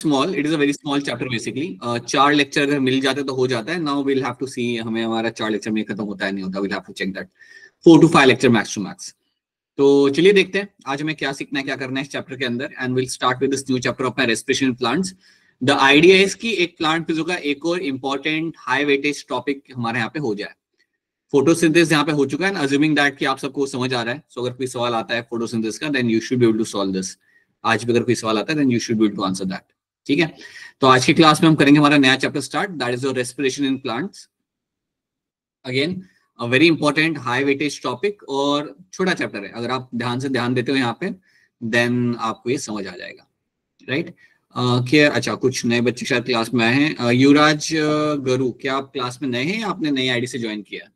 Small, it is a very small chapter basically. 4 lecture अगर मिल जाते तो हो जाता है। नाउ वील हैव टू सी हमें हमारा 4 लेक्चर में खत्म होता है नहीं होता, we'll have to check that. 4 to 5 lecture max to max. तो चलिए देखते हैं आज हमें क्या सीखना है, क्या करना है इस चैप्टर के अंदर। And will start with this new chapter of my respiration plants. The idea is कि एक प्लांट फिजिक्स का एक और इंपॉर्टेंट हाई वेटेज टॉपिक हमारे यहाँ पे हो जाए। फोटोसिंथेसिस यहाँ पे हो चुका है ना, अज्यूमिंग दैट कि आप सबको समझ आ रहा है। सो अगर कोई सवाल आता है फोटोसिंथेसिस का, then you should be able to solve this. आज भी अगर कोई सवाल आता है then you should be able to answer that. ठीक है, तो आज की क्लास में हम करेंगे हमारा नया chapter start, that is your respiration in plants. Again a very important high weightage topic और छोटा चैप्टर है। अगर आप ध्यान से ध्यान देते हो यहाँ पे देन आपको ये समझ आ जाएगा। राइट क्या अच्छा, कुछ नए बच्चे शायद क्लास में आए हैं। युवराज गरु, क्या आप क्लास में नए हैं या आपने नई आईडी से ज्वाइन किया है?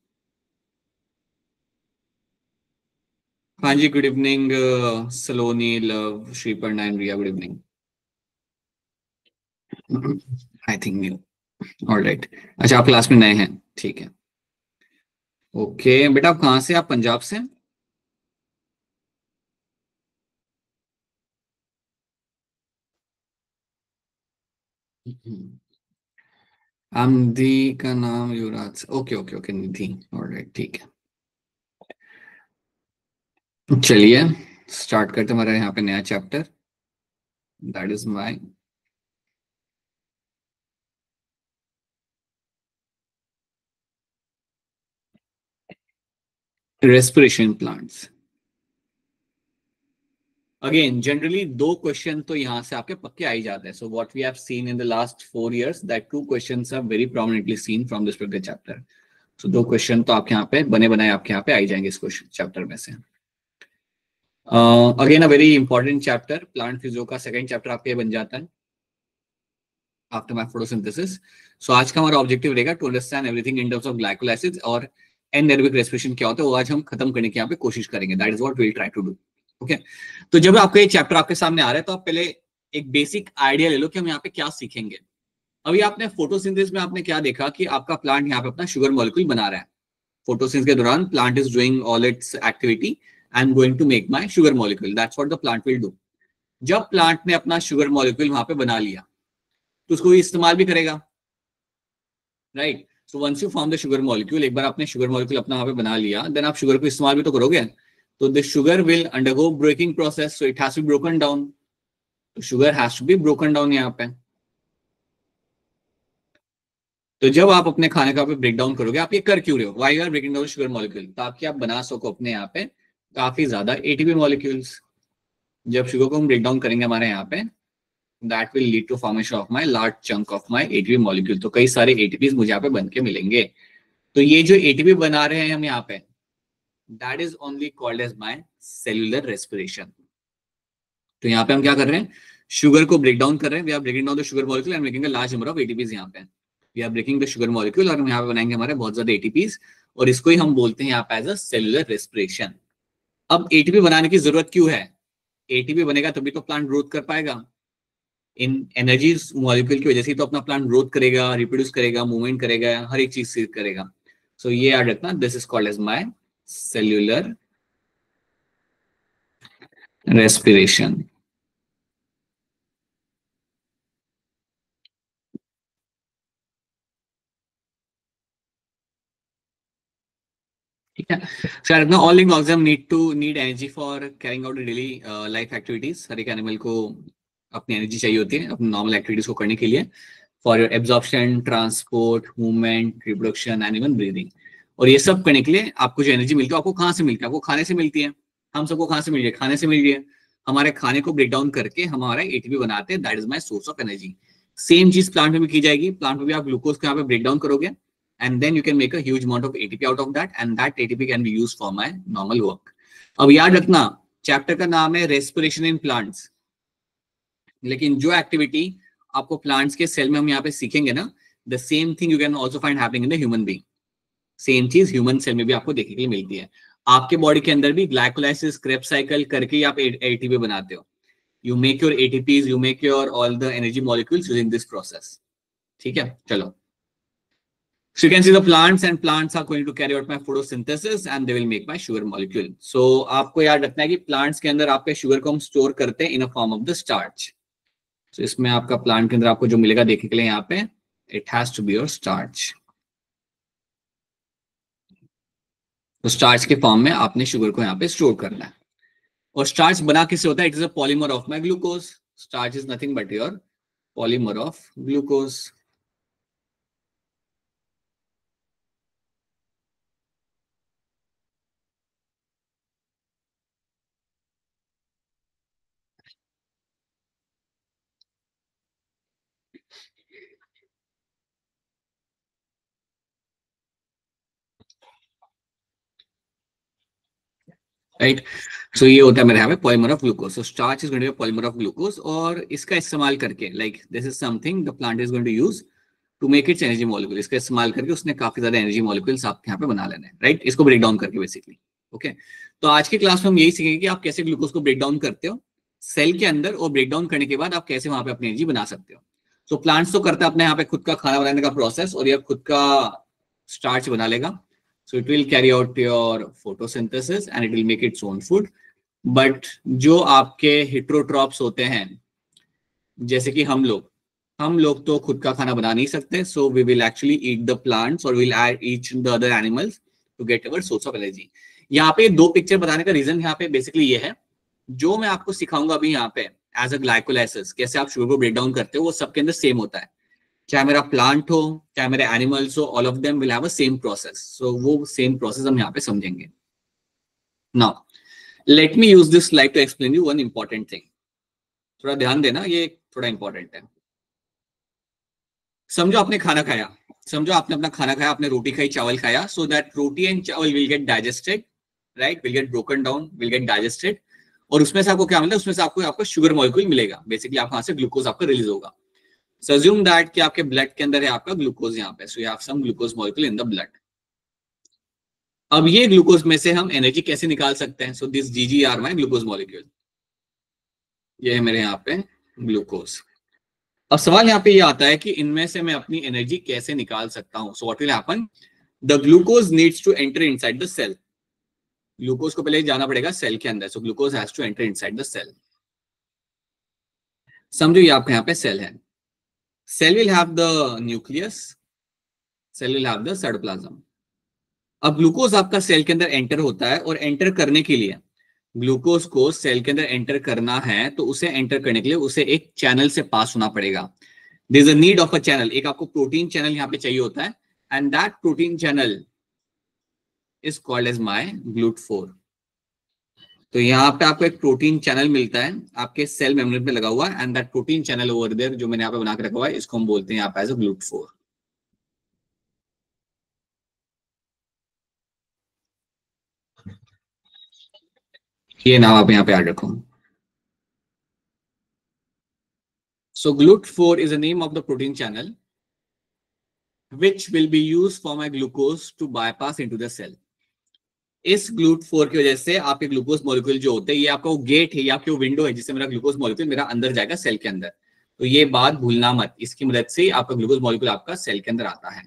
हाँ जी, good evening Saloni, Lav, Sriparna and Riya, good evening. I think new, alright. अच्छा, आप क्लास में नए हैं, ठीक है। ओके बेटा, आप कहाँ से? आप पंजाब से? आमदी का नाम युवराज, ओके ओके ओके, निधि, ऑलराइट, ठीक है। चलिए स्टार्ट करते हैं हमारा यहाँ पे नया chapter, that is my respiration plants. Again generally 2 question तो यहाँ से आपके पक्के आ ही जाते हैं। So what we have seen in the last 4 years that 2 questions are very prominently seen from this particular chapter. So 2 question तो आपके यहाँ पे बने बनाए आपके यहाँ पे आ ही जाएंगे इस क्वेश्चन चैप्टर में से। Again a very important chapter, plant physio का सेकंड चैप्टर आपके ये बन जाता है आफ्टर माय फोटोसिंथेसिस। सो आज का हमारा ऑब्जेक्टिव रहेगा to understand everything in terms of glycolysis और एनाएरोबिक रेस्पिरेशन क्या होता है, वो आज हम खत्म करने की यहाँ पे कोशिश करेंगे। That is what we will try to do. Okay, तो जब आपका ये चैप्टर आपके सामने आ रहा है तो आप पहले एक बेसिक आइडिया ले लो कि हम यहाँ पे क्या सीखेंगे। अभी आपने फोटोसिंथेसिस में आपने क्या देखा कि आपका प्लांट यहाँ पे अपना शुगर मॉलिक्यूल बना रहा है। फोटोसिंथेसिस के दौरान plant is doing all its activity and going to make my sugar molecule, that's what the plant will do. जब प्लांट ने अपना शुगर मॉलिक्यूल वहां पे बना लिया तो उसको इस्तेमाल भी करेगा, right. So once you form the sugar molecule, एक बार आपने शुगर मॉलिक्यूल अपना वहां पे बना लिया, देन आप शुगर को इस्तेमाल भी तो करोगे। तो the sugar will undergo breaking process, so it has to be broken down. तो sugar has to be broken down यहाँ पे। तो जब आप अपने खाने का ब्रेक डाउन करोगे, आप ये कर क्यों रहे हो? Why are breaking down sugar molecule? ताकि आप बना सको अपने यहाँ पे काफी ज्यादा एटीपी मॉलिक्यूल्स। जब शुगर को हम ब्रेक डाउन करेंगे हमारे यहाँ पे, that will lead to formation of my large chunk of my ATP molecule. तो कई सारे एटीपी मुझे यहाँ पे बन के मिलेंगे। तो ये जो एटीपी बना रहे हैं हम यहाँ पे, that is only called as my cellular respiration. तो यहाँ पे हम क्या कर रहे हैं? शुगर को ब्रेक डाउन कर रहे हैं। We are breaking down the sugar molecule and making a large number of ATPs. यहाँ पे we are breaking the sugar molecule और हम यहाँ पे बनाएंगे हमारे बहुत ज्यादा एटीपीज, और इसको ही हम बोलते हैं यहाँ पे एज अ सेल्यूलर रेस्पिरेशन। अब एटीपी बनाने की जरूरत क्यों है? एटीपी बनेगा तभी तो प्लांट ग्रोथ कर पाएगा। इन एनर्जी मॉलिक्यूल की वजह से तो अपना प्लांट ग्रोथ करेगा, रिप्रोड्यूस करेगा, मूवमेंट करेगा, हर एक चीज से करेगा। सो ये याद रखना, this is called as my cellular respiration. ठीक है, so याद रखना, all living organism need energy for carrying out daily life activities. हर एक एनिमल को अपनी एनर्जी चाहिए होती है अपनी नॉर्मल एक्टिविटीज को करने के लिए, for your absorption, transport, movement, reproduction and even breathing. और ये सब करने के लिए आपको जो एनर्जी मिलती है, आपको कहाँ से मिलती है? आपको खाने से मिलती है। हम सबको कहाँ से मिल रही है? खाने से मिल रही है। हमारे खाने को ब्रेक डाउन करके हमारा एटीपी बनाते हैं, that is my source of energy. Same चीज प्लांट में भी की जाएगी। प्लांट में भी आप ग्लूकोज को यहाँ पे ब्रेक डाउन करोगे and then you can make a huge amount of ATP out of that, and that ATP can be used for my normal work. अब याद रखना, चैप्टर का नाम है रेस्पिरेशन इन प्लांट्स, लेकिन जो एक्टिविटी आपको प्लांट्स के सेल में हम यहाँ पे सीखेंगे ना, the same thing you can also find happening in the human being. Same चीज ह्यूमन सेल में भी आपको देखने के लिए मिलती है। आपके बॉडी के अंदर भी ग्लाइकोलाइसिस, क्रेब्स साइकिल करके ही आप एटीपी बनाते हो। You make your ATPs, you make your all the energy molecules using this process. ठीक है, चलो। So you can see the plants, and plants are going to carry out my photosynthesis and they will make my sugar molecule. So आपको याद रखना है कि plants के अंदर आपके sugar को हम store करते हैं in a form of the starch. तो इसमें आपका प्लांट के अंदर आपको जो मिलेगा देखने के लिए यहाँ पे, it has to be your starch. तो स्टार्च के फॉर्म में आपने शुगर को यहाँ पे स्टोर करना है। और स्टार्च बना किससे होता है? It is a polymer of my glucose. Starch is nothing but your polymer of glucose. Right. So ये होता है मेरे यहाँ पे polymer of glucose. So starch is going to be polymer of glucose, और इसका इस्तेमाल करके like this is something the plant is going to use to make its energy molecule. इसका इस्तेमाल करके उसने काफी ज्यादा एनर्जी मॉलिक्यूल्स आपके यहाँ पे बना लेने हैं, राइट, इसको ब्रेक डाउन करके बेसिकली। ओके, तो आज की क्लास में हम यही सीखेंगे कि आप कैसे ग्लूकोज को ब्रेक डाउन करते हो सेल के अंदर, और ब्रेक डाउन करने के बाद आप कैसे वहां पे अपनी एनर्जी बना सकते हो। सो प्लांट्स तो करता है अपने यहाँ पे खुद का खाना बनाने का प्रोसेस, और ये खुद का स्टार्च बना लेगा। So it will carry out your photosynthesis and it will make its own food. But जो आपके हिट्रोट्रॉप्स होते हैं, जैसे कि हम लोग तो खुद का खाना बना नहीं सकते, so we will actually eat the plants और will eat the other animals to get our source of energy. यहाँ पे दो पिक्चर बताने का रीजन यहाँ पे बेसिकली ये है, जो मैं आपको सिखाऊंगा अभी यहाँ पे एज अ ग्लाइकोलाइसिस, कैसे आप शुगर को ब्रेक डाउन करते हो, वो सबके अंदर सेम होता है। चाहे मेरा प्लांट हो, चाहे मेरे एनिमल्स हो, all of them will have a same process. So वो सेम प्रोसेस हम यहाँ पे समझेंगे। Now let me use this slide to explain you one important thing. थोड़ा ध्यान देना, ये थोड़ा इंपॉर्टेंट है। समझो आपने खाना खाया, समझो आपने अपना खाना खाया, आपने रोटी खाई, चावल खाया, सो दैट रोटी एंड चावल will get digested, right, will get broken down, will get digested, और उसमें से आपको क्या मिलेगा? उसमें से आपको आपका शुगर मॉलिक्यूल मिलेगा। बेसिकली आप वहां से ग्लूकोज आपका रिलीज होगा। सो अज्यूम दैट कि आपके ब्लड के अंदर है आपका ग्लूकोज यहाँ पे, so you have some glucose molecule in the blood. अब ये ग्लूकोज में से हम एनर्जी कैसे निकाल सकते हैं? So this GGR my glucose molecule, ये है मेरे यहाँ पे ग्लूकोज। अब सवाल यहाँ पे ये आता है कि इनमें से मैं अपनी एनर्जी कैसे निकाल सकता हूं? So what will happen, the glucose needs to enter inside the cell. Glucose को पहले जाना पड़ेगा सेल के अंदर, so glucose has to enter inside the cell. समझो ये आपके यहाँ पे सेल है। Cell will have the nucleus, cell will have the cytoplasm. अब ग्लूकोज आपका सेल के अंदर एंटर होता है, और एंटर करने के लिए ग्लूकोज को सेल के अंदर एंटर करना है, तो उसे एंटर करने के लिए उसे एक चैनल से पास होना पड़ेगा। There is a need of a channel. एक आपको प्रोटीन चैनल यहाँ पे चाहिए होता है, and that protein channel is called as my GLUT4। तो यहाँ पे आपको एक प्रोटीन चैनल मिलता है आपके सेल मेम्ब्रेन पे लगा हुआ, and that protein channel over there जो मैंने यहाँ पे बना के रखा हुआ है, इसको हम बोलते हैं यहाँ पे एज अ GLUT4। ये नाम आप यहाँ पे याद रखो। So GLUT4 is the name of the protein channel which will be used for my glucose to bypass into the cell. इस GLUT4 की वजह से आपके ग्लूकोज मॉलिक्यूल जो होते हैं, ये आपका वो गेट है या आपकी वो विंडो है जिससे मेरा ग्लूकोज मॉलिक्यूल मेरा अंदर जाएगा सेल के अंदर। तो ये बात भूलना मत, इसकी मदद से आपका ग्लूकोज मॉलिक्यूल आपका सेल के अंदर आता है।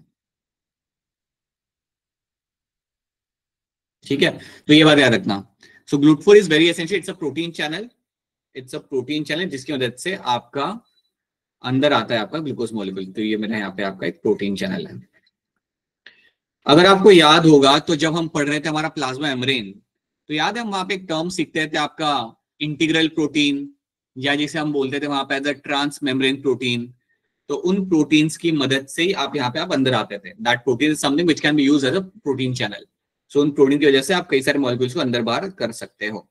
ठीक है, तो ये बात याद रखना। सो GLUT4 is very essential, it's a protein channel, it's a protein channel जिसकी मदद से आपका अंदर आता है आपका ग्लूकोज मॉलिक्यूल। तो ये मेरा यहाँ पे आपका एक प्रोटीन चैनल है। अगर आपको याद होगा तो जब हम पढ़ रहे थे हमारा प्लाज्मा मेम्ब्रेन, तो याद है हम वहां पे एक टर्म सीखते थे आपका इंटीग्रल प्रोटीन, या जिसे हम बोलते थे वहां पे as a transmembrane protein. तो उन प्रोटीन्स की मदद से ही आप यहाँ पे आप अंदर आते थे। That protein is something which can be used as a protein channel. So उन प्रोटीन की वजह से आप कई सारे मॉलिक्यूल्स को अंदर बाहर कर सकते हो।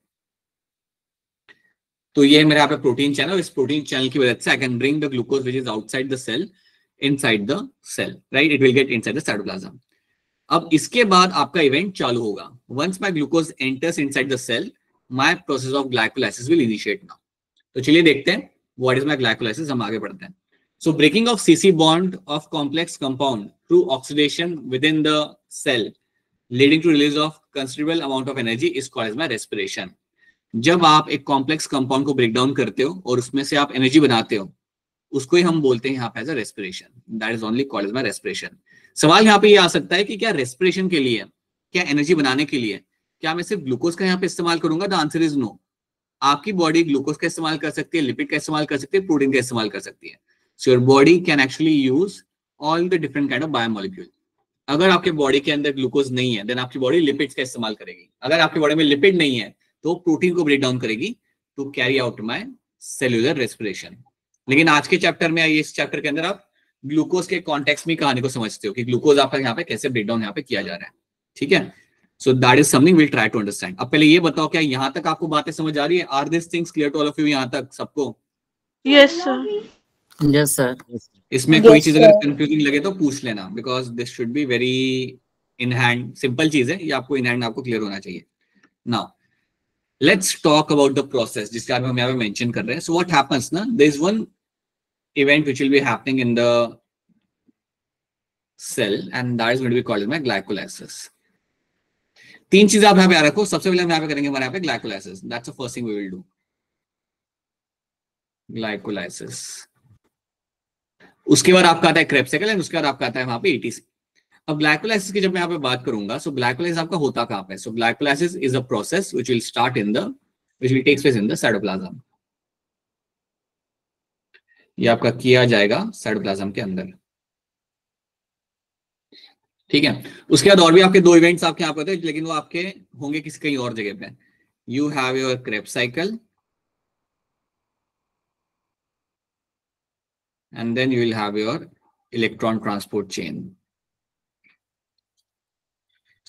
तो ये मेरे यहाँ पे प्रोटीन चैनल, इस प्रोटीन चैनल की वजह से I can bring the glucose which is outside the cell inside the cell, right, it will get inside the cytoplasm. अब इसके बाद आपका इवेंट चालू होगा। Once my glucose enters inside the cell, my process of glycolysis will initiate now. तो चलिए देखते हैं व्हाट इज माय ग्लाइकोलाइसिस, हम आगे बढ़ते हैं। So breaking of CC bond of complex compound through oxidation with in the cell leading to release of considerable amount of energy is called as my respiration. जब आप एक complex compound को break down करते हो और उसमें से आप एनर्जी बनाते हो, उसको ही हम बोलते हैं यहाँ पे as a respiration. That is only called as my respiration. सवाल यहाँ पे ये आ सकता है कि क्या रेस्पिरेशन के लिए, क्या एनर्जी बनाने के लिए, क्या मैं सिर्फ ग्लूकोज का यहाँ पे इस्तेमाल करूंगा? The answer is no. आपकी बॉडी ग्लूकोज का इस्तेमाल कर सकती है, लिपिड का इस्तेमाल कर सकती है, प्रोटीन का इस्तेमाल कर सकती है. So your body can actually use all the different kind of biomolecule. अगर आपके बॉडी के अंदर ग्लूकोज नहीं है देन आपकी बॉडी लिपिड्स का इस्तेमाल करेगी. अगर आपकी बॉडी में लिपिड नहीं है तो प्रोटीन को ब्रेक डाउन करेगी to carry out my cellular respiration. लेकिन आज के चैप्टर में, इस चैप्टर के अंदर आप ग्लूकोज के कॉन्टेक्स्ट में कहानी को समझते हो कि ग्लूकोज आपका यहाँ पे कैसे ब्रेक डाउन यहाँ पे किया जा रहा है. ठीक है, so that is something will try to understand. अब पहले ये बताओ, क्या यहाँ तक आपको बातें समझ आ रही है? Are this things clear to all of you यहाँ तक सबको? Yes sir. Yes sir. इसमें कोई चीज अगर कंफ्यूजिंग लगे तो पूछ लेना, because this should be very in hand. Simple चीज है ये, आपको इन हैंड आपको क्लियर होना चाहिए. Now let's talk about the process जिसका हम यहाँ पे मेंशन कर रहे हैं. सो व्हाट हैपेंस ना, there is one event which will be happening in the cell and that is going to be called my glycolysis. तीन चीजें आप यहाँ पे रखो. सबसे पहले हम यहाँ पे करेंगे हमारे यहाँ पे glycolysis. That's the first thing we will do. Glycolysis. उसके बाद आपका आता है क्रेब्स साइकिल एंड उसके बाद आपका आता है वहां पे एटीसी. अब ग्लाइकोलाइसिस की जब मैं यहाँ पे बात करूंगा, सो ग्लाइकोलाइसिस आपका होता कहां पे? So glycolysis is a process which will start in the which will takes place in the cytoplasm. ये आपका किया जाएगा साइटोप्लाज्म के अंदर. ठीक है, उसके बाद और भी आपके दो इवेंट्स आपके यहाँ पे होते हैं, लेकिन वो आपके होंगे किसी कहीं और जगह पे. You have your Krebs cycle and then you will have your electron transport chain.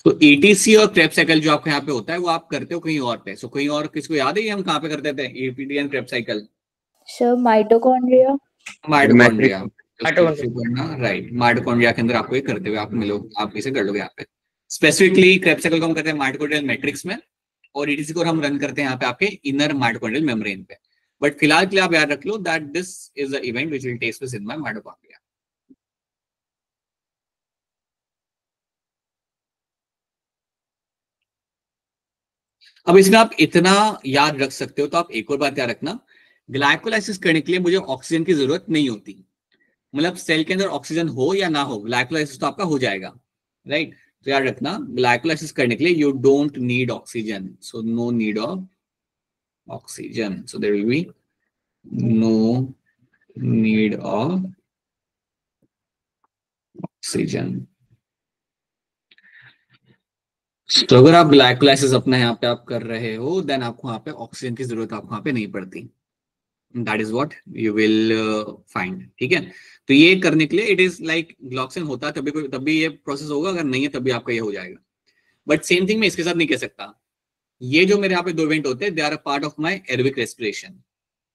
तो ATC और क्रेब्स साइकिल जो आपके यहाँ पे होता है वो आप करते हो कहीं और पे. सो कहीं और किसको याद है ये हम कहाँ पे करते थे APT and Krebs cycle? Sir mitochondria. Mitochondria, right. Mitochondria के अंदर आपको ये करते हुए आप मिलोगे, आप इसे कर लोगे यहाँ पे. स्पेसिफिकली क्रेब्स साइकिल को हम करते हैं माइटोकॉन्ड्रियल मैट्रिक्स में, और ATC को हम रन करते हैं यहाँ पे आपके इनर माइटोकॉन्ड्रियल मेम्ब्रेन पे. बट फिलहाल के लिए आप याद रख लो that this is the event which will take place in my mitochondria. अब इसमें आप इतना याद रख सकते हो तो आप एक और बात याद रखना, ग्लाइकोलाइसिस करने के लिए मुझे ऑक्सीजन की जरूरत नहीं होती. मतलब सेल के अंदर ऑक्सीजन हो या ना हो, ग्लाइकोलाइसिस तो आपका हो जाएगा, राइट. तो याद रखना, ग्लाइकोलाइसिस करने के लिए you don't need oxygen. So no need of oxygen. So there will be no need of oxygen. तो अगर आप ग्लाइकोलाइसिस अपना यहाँ पे आप कर रहे हो देन आपको वहां पे ऑक्सीजन की जरूरत आपको वहां पे नहीं पड़ती. That is what you will find. ठीक है, तो ये करने के लिए इट इज लाइक ग्लॉक्सिन होता है तब भी ये प्रोसेस होगा, अगर नहीं है तब भी आपका ये हो जाएगा. बट सेम थिंग मैं इसके साथ नहीं कह सकता. ये जो मेरे यहाँ पे दो इवेंट होते हैं they are a part of my aerobic respiration.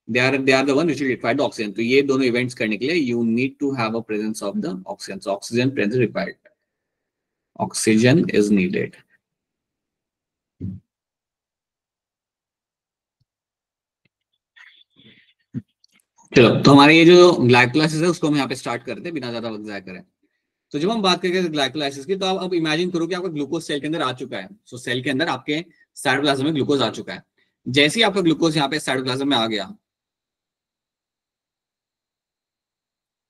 They are the one which will require the oxygen. तो ये दोनों events करने के लिए you need to have a presence of the oxygen. So oxygen presence required. Oxygen is needed. चलो, तो हमारे ये जो ग्लाइकोलाइसिस है उसको हम यहाँ पे स्टार्ट करते हैं बिना ज्यादा वक्त जाया करें. तो जब हम बात करेंगे ग्लाइकोलाइसिस की, तो आप अब इमेजिन करो कि आपका ग्लूकोज सेल के अंदर आ चुका है. सो सेल के अंदर आपके साइटोप्लाज्म में ग्लूकोज आ चुका है. जैसे ही आपका ग्लूकोज यहाँ पे साइटोप्लाज्म में आ गया,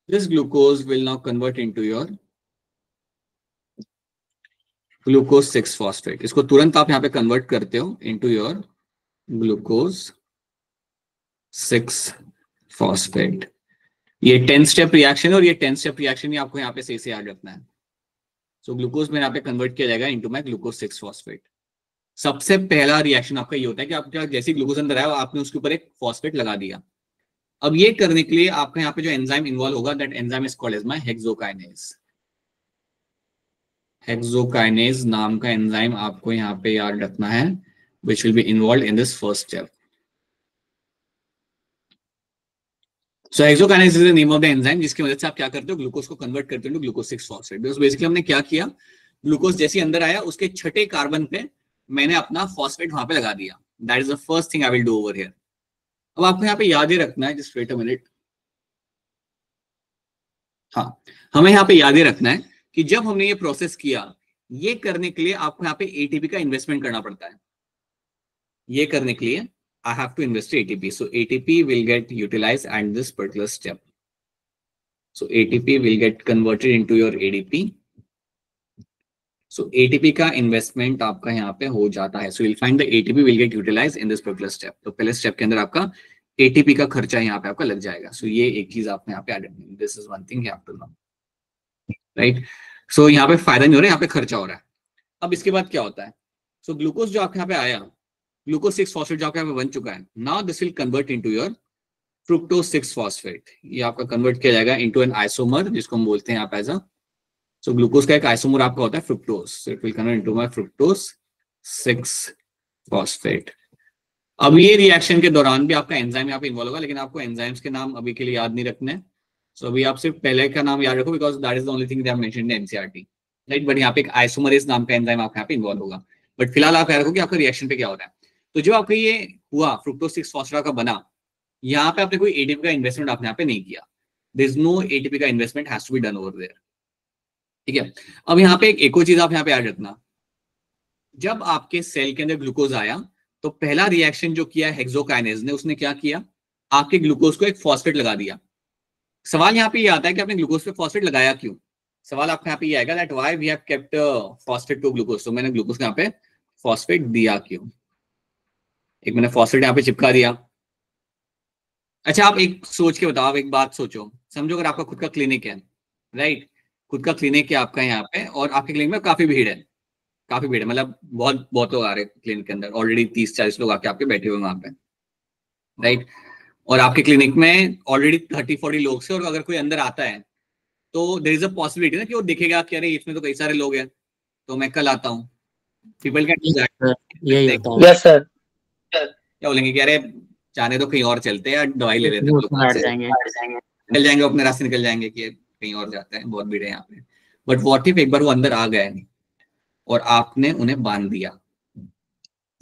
this glucose will now convert into your glucose 6 phosphate. इसको तुरंत आप यहाँ पे कन्वर्ट करते हो into your glucose 6 phosphate. ये 10 स्टेप रिएक्शन, और ये 10 स्टेप रिएक्शन ही आपको यहाँ पे सही से याद रखना है. सो ग्लूकोज में यहाँ पे कन्वर्ट किया जाएगा into my glucose 6 phosphate. सबसे पहला रिएक्शन आपका ये होता है कि आपका जैसे ग्लूकोज अंदर आया आपने उसके ऊपर एक फॉस्फेट लगा दिया. अब ये करने के लिए आपका यहाँ पे जो एंजाइम इन्वॉल्व होगा, that enzyme is called as my hexokinase. Hexokinase नाम का एंजाइम आपको यहाँ पे याद रखना है, which will be involved in this first step. So hexokinase is the name of the enzyme जिसकी मदद से आप क्या करते हो, ग्लूकोज को कन्वर्ट करते हो ग्लूकोज 6 फॉस्फेट. बेसिकली हमने क्या किया, ग्लूकोज जैसे अंदर आया उसके छठे कार्बन पे मैंने अपना फॉस्फेट वहां पे लगा दिया. That is the first thing I will do over here. अब आपको यहाँ पे याद ही रखना है, जस्ट वेट अ मिनट. हाँ, हमें यहाँ पे याद ही रखना है कि जब हमने ये प्रोसेस किया, ये करने के लिए आपको यहाँ पे एटीपी का इन्वेस्टमेंट करना पड़ता है. ये करने के लिए I have to invest ATP. So ATP will get utilized at this particular step. So ATP will get converted into your ADP. So ATP का इन्वेस्टमेंट आपका यहाँ पे हो जाता है. So will find the ATP will get utilize in this particular step. तो पहले step के अंदर आपका एटीपी का खर्चा यहाँ पे आपका लग जाएगा. सो ये एक चीज आप यहाँ पे add, this is one thing you have to know, right. So यहाँ पे फायदा नहीं हो रहा है, यहाँ पे खर्चा हो रहा है. अब इसके बाद क्या होता है? सो ग्लूकोज जो आपके यहाँ पे आया, ग्लूकोज 6 फॉस्फेट जो आपके यहाँ पे बन चुका है, now this will convert into your fructose 6 phosphate. ये आपका कन्वर्ट किया जाएगा इनटू एन आइसोमर, जिसको हम बोलते हैं यहाँ पे एज अ, सो ग्लूकोज का एक आइसोमर आपका होता है fructose. So it will convert into my fructose 6 phosphate. अब ये रिएक्शन के दौरान भी आपका एंजाइम यहाँ पे इन्वॉल्व होगा, लेकिन आपको एंजाइम्स के नाम अभी के लिए याद नहीं रखने. सो अभी आप सिर्फ पहले का नाम याद रखो, because that is the only thing that mentioned in NCERT, right. But यहाँ पे एक आइसोमरेज नाम का एंजाइम आपका यहाँ पे इन्वॉल्व होगा. बट फिलहाल आप याद रखो कि आपका रिएक्शन पे क्या हो रहा है. तो जो आपका ये हुआ फ्रुक्टोज 6 फॉस्फेट का बना, यहाँ पे आपने कोई एटीपी का इन्वेस्टमेंट आपने यहाँ पे नहीं किया. देयर इज नो एटीपी का investment has to be done over there. ठीक है. अब यहाँ पे एक और चीज आप यहाँ पे याद रखना, जब आपके सेल के अंदर ग्लूकोज आया तो पहला रिएक्शन जो किया हेक्सोकाइनेज ने, उसने क्या किया, आपके ग्लूकोज को एक फॉस्फेट लगा दिया. सवाल यहाँ पे ये आता है कि आपने ग्लूकोज पे फॉस्फेट लगाया क्यों. सवाल आपका यहाँ पे ये आएगा that why we have kept phosphate to glucose. तो मैंने ग्लूकोज को यहाँ पे फॉस्फेट दिया क्यों. एक मैंने फॉस्फेट यहाँ पे चिपका दिया. अच्छा, आप एक सोच के बताओ, आप एक बात सोचो, समझो अगर आपका खुद का क्लिनिक है, राइट, खुद का क्लिनिक है आपका यहाँ पे, और आपके क्लिनिक में काफी भीड़ है, काफी भीड़ है, मतलब बहुत बहुत लोग आ रहे हैं क्लिनिक के अंदर, ऑलरेडी 30-40 लोग आके आपके बैठे हुए वहां पे, राइट. और आपके क्लिनिक में ऑलरेडी 30-40 लोग से, और अगर कोई अंदर आता है तो देयर इज अ पॉसिबिलिटी ना कि वो देखेगा कि अरे इसमें तो कई सारे लोग हैं, तो मैं कल आता हूँ. पीपल कैन, यही होता है. Yes sir. क्या बोलेंगे कि अरे जाने तो कहीं और चलते हैं, दवाई ले लेते हैं, वो उसमें हट जाएंगे. निकल जाएंगे, अपने रास्ते निकल जाएंगे कि कहीं और जाते हैं, बहुत भीड़ है यहाँ पे. बट व्हाट इफ एक बार वो अंदर आ गए और आपने उन्हें बांध दिया,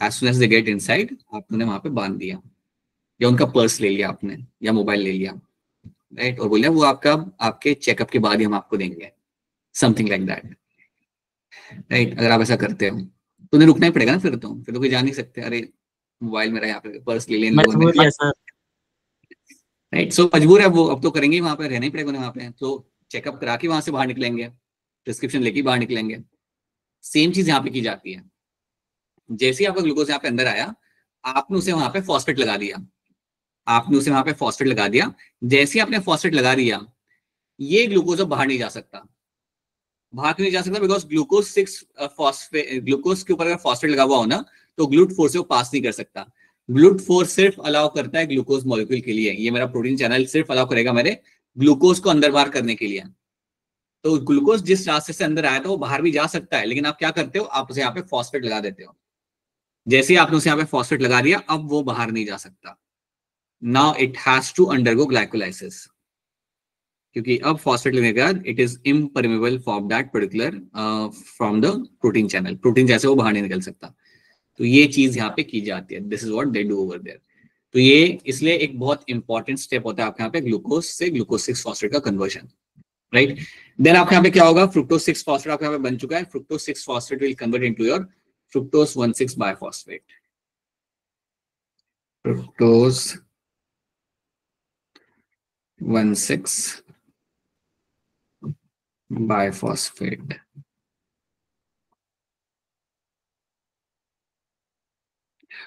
as soon as they get inside आपने उन्हें वहां पे बांध दिया, या उनका पर्स ले लिया आपने, या मोबाइल ले लिया, राइट, और बोलिए वो आपका आपके चेकअप के बाद ही हम आपको देंगे, समथिंग लाइक दैट, राइट. अगर आप ऐसा करते हो तो उन्हें रुकना ही पड़ेगा ना, फिर तो कोई जा नहीं सकते, अरे मोबाइल मेरा यहाँ पे, पर्स ले लिया इन लोगों ने, मजबूरी है सर. राइट. सो मजबूर है वो, अब तो करेंगे, वहां पे रहना ही पड़ेगा उन्हें वहां पे. तो चेकअप करा के वहां से बाहर निकलेंगे, प्रिस्क्रिप्शन लेके बाहर निकलेंगे. सेम चीज यहाँ पे की जाती है. जैसे ही आपका ग्लूकोज यहाँ पे अंदर आया, आपने उसे वहां पे फॉस्फेट लगा दिया, आपने उसे वहां पे फॉस्फेट लगा दिया. जैसे ही आपने फॉस्फेट लगा दिया, ये ग्लूकोज अब बाहर नहीं जा सकता. बाहर क्यों नहीं जा सकता? बिकॉज ग्लूकोज 6 फॉस्फेट, ग्लूकोज के ऊपर अगर फॉस्फेट लगा हुआ हो ना, तो GLUT4 से वो पास नहीं कर सकता. GLUT4 सिर्फ अलाउ करता है ग्लूकोज मॉलिक्यूल के लिए. ये मेरा प्रोटीन चैनल सिर्फ अलाउ करेगा मेरे ग्लूकोज को अंदर बाहर करने के लिए. तो ग्लूकोज जिस रास्ते से अंदर आया था वो बाहर भी जा सकता है, लेकिन आप क्या करते हो, आप उसे यहाँ पे फॉस्फेट लगा देते हो. जैसे ही आपने उसे यहाँ पे फॉस्फेट लगा दिया, अब वो बाहर नहीं जा सकता. Now it has to undergo glycolysis, क्योंकि अब फॉस्फेट लगने के बाद it is impermeable for that particular from the protein channel, protein जैसे वो बाहर नहीं निकल सकता. तो ये चीज यहाँ पे की जाती है. This is what they do over there. तो ये इसलिए एक बहुत इंपॉर्टेंट स्टेप होता है आपके यहाँ पे ग्लूकोज से ग्लूकोज 6 फॉस्फेट का कन्वर्जन, राइट. देन आपके यहाँ पे क्या होगा, फ्रुक्टोज 6 फॉस्फेट आपके यहाँ पे बन चुका है. Fructose 6 phosphate will convert into your fructose 1,6 biphosphate. Fructose 1,6 biphosphate.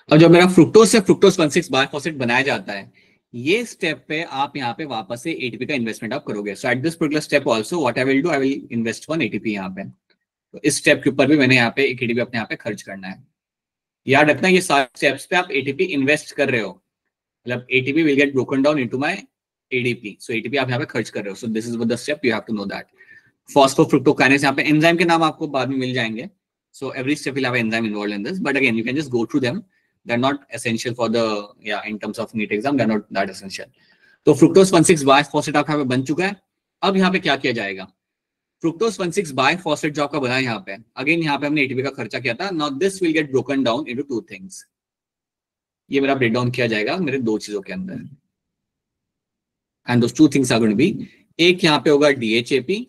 और जब मेरा फ्रुक्टोज से फ्रुक्टोज 1,6 बायफॉस्फेट बनाया जाता है, ये स्टेप पे आप यहाँ पे वापस से एटीपी का इन्वेस्टमेंट आप करोगे. So at this particular step also what I will do, I will invest 1 ATP यहाँ पे. तो इस स्टेप के ऊपर भी मैंने यहाँ पे एक एटीपी अपने यहाँ पे खर्च करना है. याद रखना, ये सारे स्टेप्स पे आप एटीपी इन्वेस्ट कर रहे हो, मतलब ATP will get broken down into my ADP. So ATP आप यहाँ पे खर्च कर रहे हो. So this is the step you have to know that. Phosphofructokinase, यहाँ पे एंजाइम के नाम आपको बाद में मिल जाएंगे. So every step will have enzyme involved in this, but again you can just go through them. They're not essential for the, yeah, in terms of NEET exam, they're not that essential. तो fructose 1,6 बायफॉस्फेट आपका यहाँ पे बन चुका है. अब यहाँ पे क्या किया जाएगा, फ्रुक्टोज 1,6 बायफॉस्फेट जो आपका बना है यहाँ पे, अगेन यहाँ पे हमने एटीपी का खर्चा किया था. Now this will get broken down into 2 things. ये मेरा ब्रेक डाउन किया जाएगा मेरे 2 चीजों के अंदर, and those 2 things are going to be, एक यहाँ पे होगा DHAP,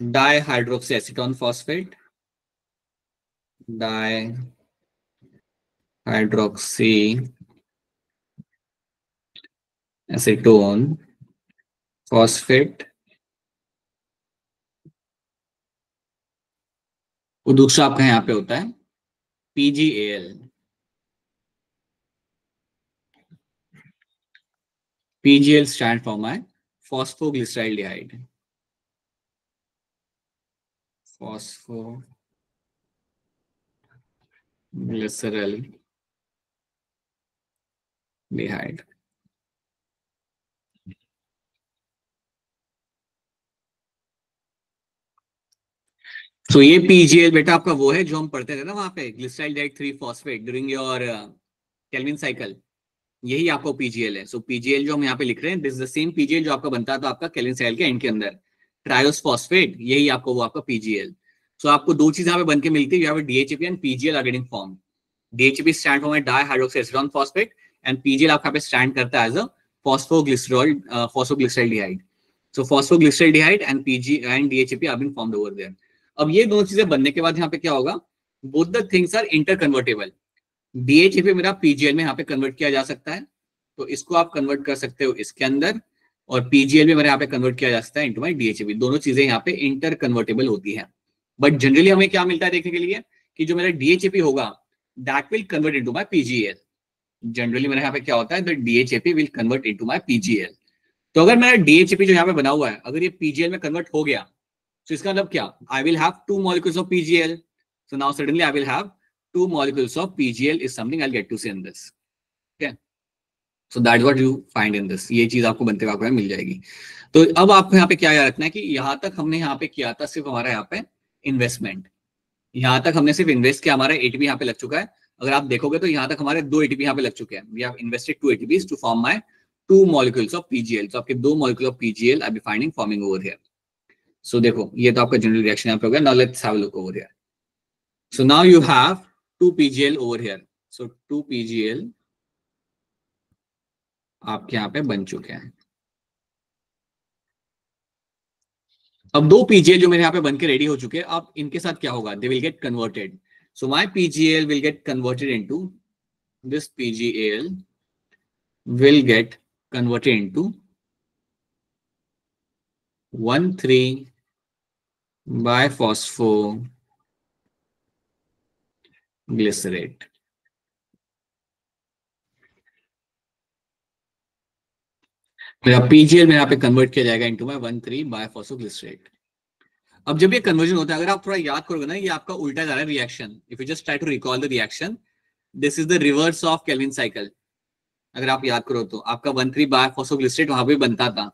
dihydroxy acetone phosphate, dihydroxy acetone phosphate, वो दूसरा आपका यहाँ पे होता है PgAl। PgL stand for my phosphoglyceraldehyde. Phosphoglyceraldehyde. तो ये PgL बेटा आपका वो है जो हम पढ़ते थे ना वहां पे, ग्लिसराइल्डिहाइड 3 phosphate during your Calvin cycle. यही आपको PgL है। सो PgL जो हम यहाँ पे लिख रहे हैं, this is the same PgL जो आपका बनता था आपका केल्विन साइकिल के एंड के अंदर, ट्रायोस फॉस्फेट। यही आपको वो आपका PgL। सो आपको दो चीज यहाँ पे बन के मिलती है, you have DHAP and PgL are getting form. DHAP stand for dihydroxyacetone phosphate and PgL आपका पे स्टैंड करता है as a phosphoglyceride. So phosphoglyceraldehyde and PG and DHAP are being formed over there. अब ये दोनों चीजें बनने के बाद यहाँ पे क्या होगा, both the things are interconvertible. DHAP मेरा PgL में यहाँ पे कन्वर्ट किया जा सकता है, तो इसको आप कन्वर्ट कर सकते हो इसके अंदर, और PgL में मेरे यहाँ पे कन्वर्ट किया जा सकता है इनटू माय DHAP। दोनों चीजें यहाँ पे इंटर कन्वर्टेबल होती है। बट जनरली हमें क्या मिलता है देखने के लिए, कि जो मेरा DHAP होगा that will convert into my PgL। Generally मेरे यहाँ पे क्या होता है, the DHAP will convert into my PgL। तो अगर मेरा DHAP जो यहाँ पे बना हुआ है अगर ये PgL में कन्वर्ट हो गया, तो इसका मतलब क्या, I will have 2 molecules of PgL। So now suddenly I will have 2 molecules of PgL is something I'll get to see in this. Okay. So that's what you find in this. ये चीज आपको बनते हुए मिल जाएगी। तो अब आपको यहाँ पे क्या याद रखना है कि यहाँ तक हमने यहाँ पे किया था सिर्फ हमारा यहाँ पे इन्वेस्टमेंट। यहाँ तक हमने सिर्फ इन्वेस्ट किया, हमारा ATP यहाँ पे लग चुका है। अगर आप देखोगे तो यहाँ तक हमारे 2 ATP यहाँ पे लग चुके हैं। We have invested 2 ATPs to form my 2 molecules of PgL। तो आपके 2 molecules of PgL I be finding forming over here. So देखो ये तो आपका जनरल रिएक्शन यहाँ पे हो गया। Now let's have a look over here. So now you have 2 PgL over here. So 2 PgL आपके यहाँ पे बन चुके हैं। अब 2 PgL जो मेरे यहाँ पे बन के रेडी हो चुके हैं, अब इनके साथ क्या होगा, they will get converted. So my PgL will get converted into this PgL will get converted into 1,3-biphosphoglycerate। मेरा PgL में यहाँ पे कन्वर्ट किया जाएगा इनटू माय 1,3-biphosphoglycerate। अब जब ये कन्वर्जन होता है, अगर आप थोड़ा याद करोगे ना, ये आपका उल्टा जा रहा है reaction. If you just try to recall the reaction, this is the reverse of Calvin cycle. अगर आप याद करो तो आपका 1,3-biphosphoglycerate वहां पे बनता था,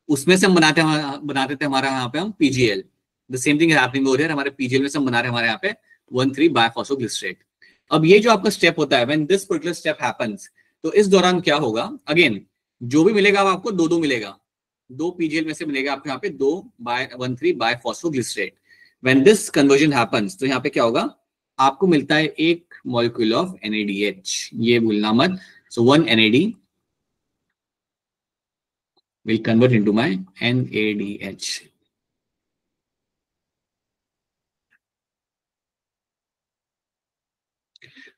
उसमें से हम बनाते थे हमारा यहाँ पे हम PgL। The same thing happening over here, हमारे PgL में से हम बना रहे हैं हमारे यहाँ पे 1,3-biphosphoglycerate। अब ये जो आपका स्टेप होता है, when this particular step happens, तो इस दौरान क्या होगा, अगेन जो भी मिलेगा वो आपको 2-2 मिलेगा। 2 PgL में से मिलेगा आपको यहाँ पे 1,3-biphosphoglycerate। When this conversion happens, तो यहाँ पे क्या होगा, आपको मिलता है 1 मॉलिक्यूल ऑफ NADH। ये भूलना मत। So 1 NAD will convert into my NADH.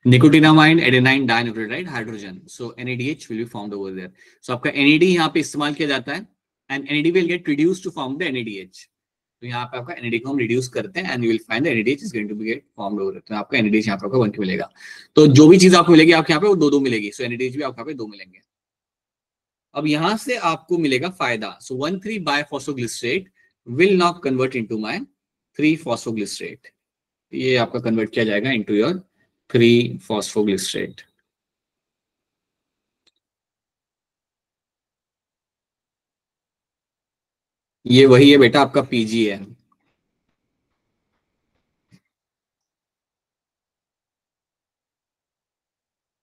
Nicotinamide adenine dinucleotide hydrogen. So NADH will be formed over there. So आपका NAD यहाँ पे इस्तेमाल किया जाता है and NAD will get reduced to form the NADH. तो यहाँ पे आपका NAD को हम रिड्यूस करते हैं and you will find the NADH is going to be get formed over there. तो आपका NADH यहाँ पे आपको 1 के मिलेगा। तो जो भी चीज आपको मिलेगी आपके यहाँ पे वो 2-2 मिलेगी। So NADH भी आपके यहाँ पे 2 मिलेंगे। अब यहां से आपको मिलेगा फायदा। सो 1,3-biphosphoglycerate will not convert into my 3-phosphoglycerate। ये आपका कन्वर्ट किया जाएगा इनटू योर 3-phosphoglycerate। ये वही है बेटा आपका PG है।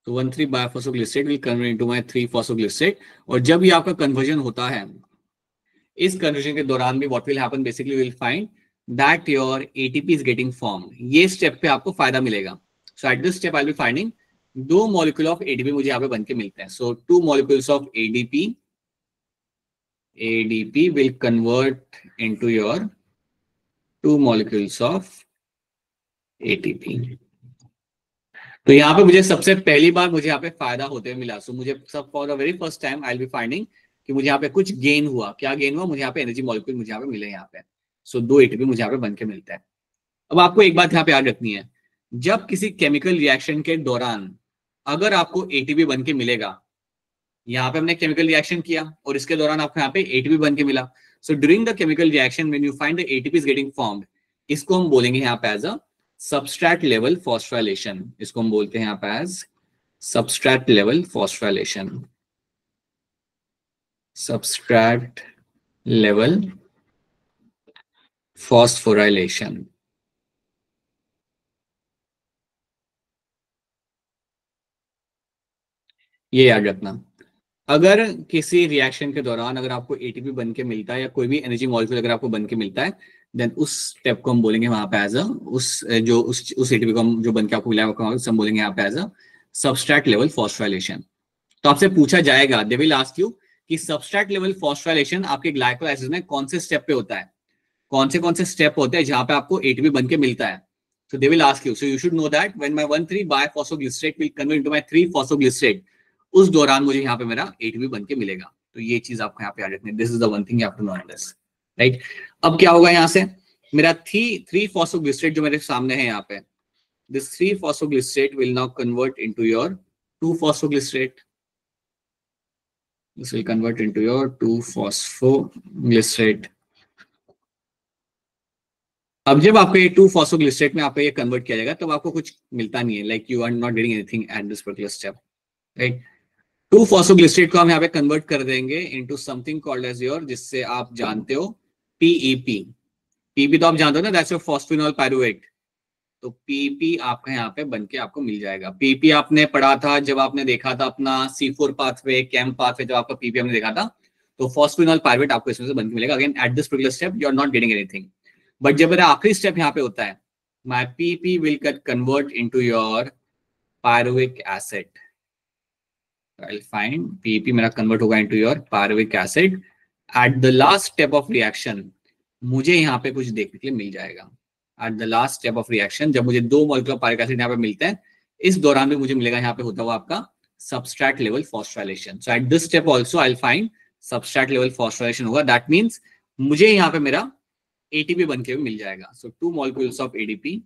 तो 1,3-biphosphoglycerate will convert into my 3-phosphoglycerate। और जब ये आपका कन्वर्जन होता है, इस कन्वर्जन के दौरान भी what will happen, basically will find that your ATP is getting form. ये स्टेप पे आपको फायदा मिलेगा। So at this step I will be finding 2 molecule of ADP मुझे यहाँ पे बन के मिलते हैं। So 2 molecules of ADP will convert into your 2 molecules of ATP। तो यहाँ पे मुझे सबसे पहली बार मुझे यहाँ पे फायदा होते हुए मिला। सो मुझे सब for the very first time I will be finding कि मुझे यहाँ पे कुछ गेन हुआ। क्या गेन हुआ, मुझे यहाँ पे एनर्जी मॉलिक्यूल मुझे यहाँ पे मिले यहाँ पे। सो 2 ATP मुझे यहाँ पे बन के मिलता है। अब आपको एक बात यहाँ पे याद रखनी है, जब किसी केमिकल रिएक्शन के दौरान अगर आपको एटीपी बन के मिलेगा, यहाँ पे हमने केमिकल रिएक्शन किया और इसके दौरान आपको यहाँ पे एटीपी बन के मिला, so during the chemical reaction when you find the ATP is getting formed, इसको हम बोलेंगे यहाँ पे as a substrate level phosphorylation. इसको हम बोलते हैं यहाँ पे as substrate level phosphorylation, substrate level phosphorylation. ये याद रखना, अगर किसी रिएक्शन के दौरान अगर आपको एटीपी बन के मिलता है या कोई भी एनर्जी मॉलिक्यूल अगर आपको बन के मिलता है, देन उस स्टेप को हम बोलेंगे वहां पे एज अ उस एटीपी को हम जो बन के आपको मिला है हम बोलेंगे यहाँ पे as a substrate level phosphorylation. तो आपसे पूछा जाएगा, दे विल आस्क यू कि सबस्ट्रेट लेवल फॉस्फोराइलेशन आपके ग्लाइकोलाइसिस में कौन से स्टेप पे होता है, कौन से स्टेप होते हैं जहां पे आपको एटीपी बन के मिलता है। So they will ask you. So you should know that when my 1,3-biphosphoglycerate will convert into my 3-phosphoglycerate, उस दौरान मुझे यहाँ पे मेरा एटीपी बन के मिलेगा। तो ये चीज आपको यहाँ पे याद रखनी है। This is the one thing you have to know this, right. अब क्या होगा यहाँ से, मेरा 3-phosphoglycerate जो मेरे सामने है यहाँ पे, this 3-phosphoglycerate will now convert into your 2-phosphoglycerate. This will convert into your 2-phosphoglycerate. अब जब आपको ये 2-phosphoglycerate में आपको ये कन्वर्ट किया जाएगा तब आपको कुछ मिलता नहीं है, like you are not getting anything at this particular step, right. 2-phosphoglycerate को हम यहाँ पे कन्वर्ट कर देंगे into something called as your, जिससे आप जानते हो पीईपी। पीपी तो आप जानते हो ना, दैट्स योर फॉस्फेनॉल पायरुवेट। तो पीपी आपका यहाँ पे बन के आपको मिल जाएगा। पीपी आपने पढ़ा था जब आपने देखा था अपना C4 पाथवे, कैम पाथवे, जब आपका पीपी हमने देखा था, तो फॉस्फेनॉल पायरुवेट आपको इसमें से बन के मिलेगा। Again at this particular step you are not getting anything, but जब मेरा आखिरी स्टेप यहाँ पे होता है, my PP will convert into your pyruvic acid. I'll find PEP मेरा कन्वर्ट होगा into your pyruvic acid. At the last step of reaction, मुझे यहाँ पे कुछ देखने के लिए मिल जाएगा। At the last step of reaction, जब मुझे 2 molecular pyruvic acid यहाँ पे मिलते हैं, इस दौरान भी मुझे मिलेगा यहाँ पे होता हुआ आपका substrate level phosphorylation. So at this step also I'll find substrate level phosphorylation होगा। That means मुझे यहाँ पे मेरा ATP बन के भी मिल जाएगा। So 2 molecules of ADP,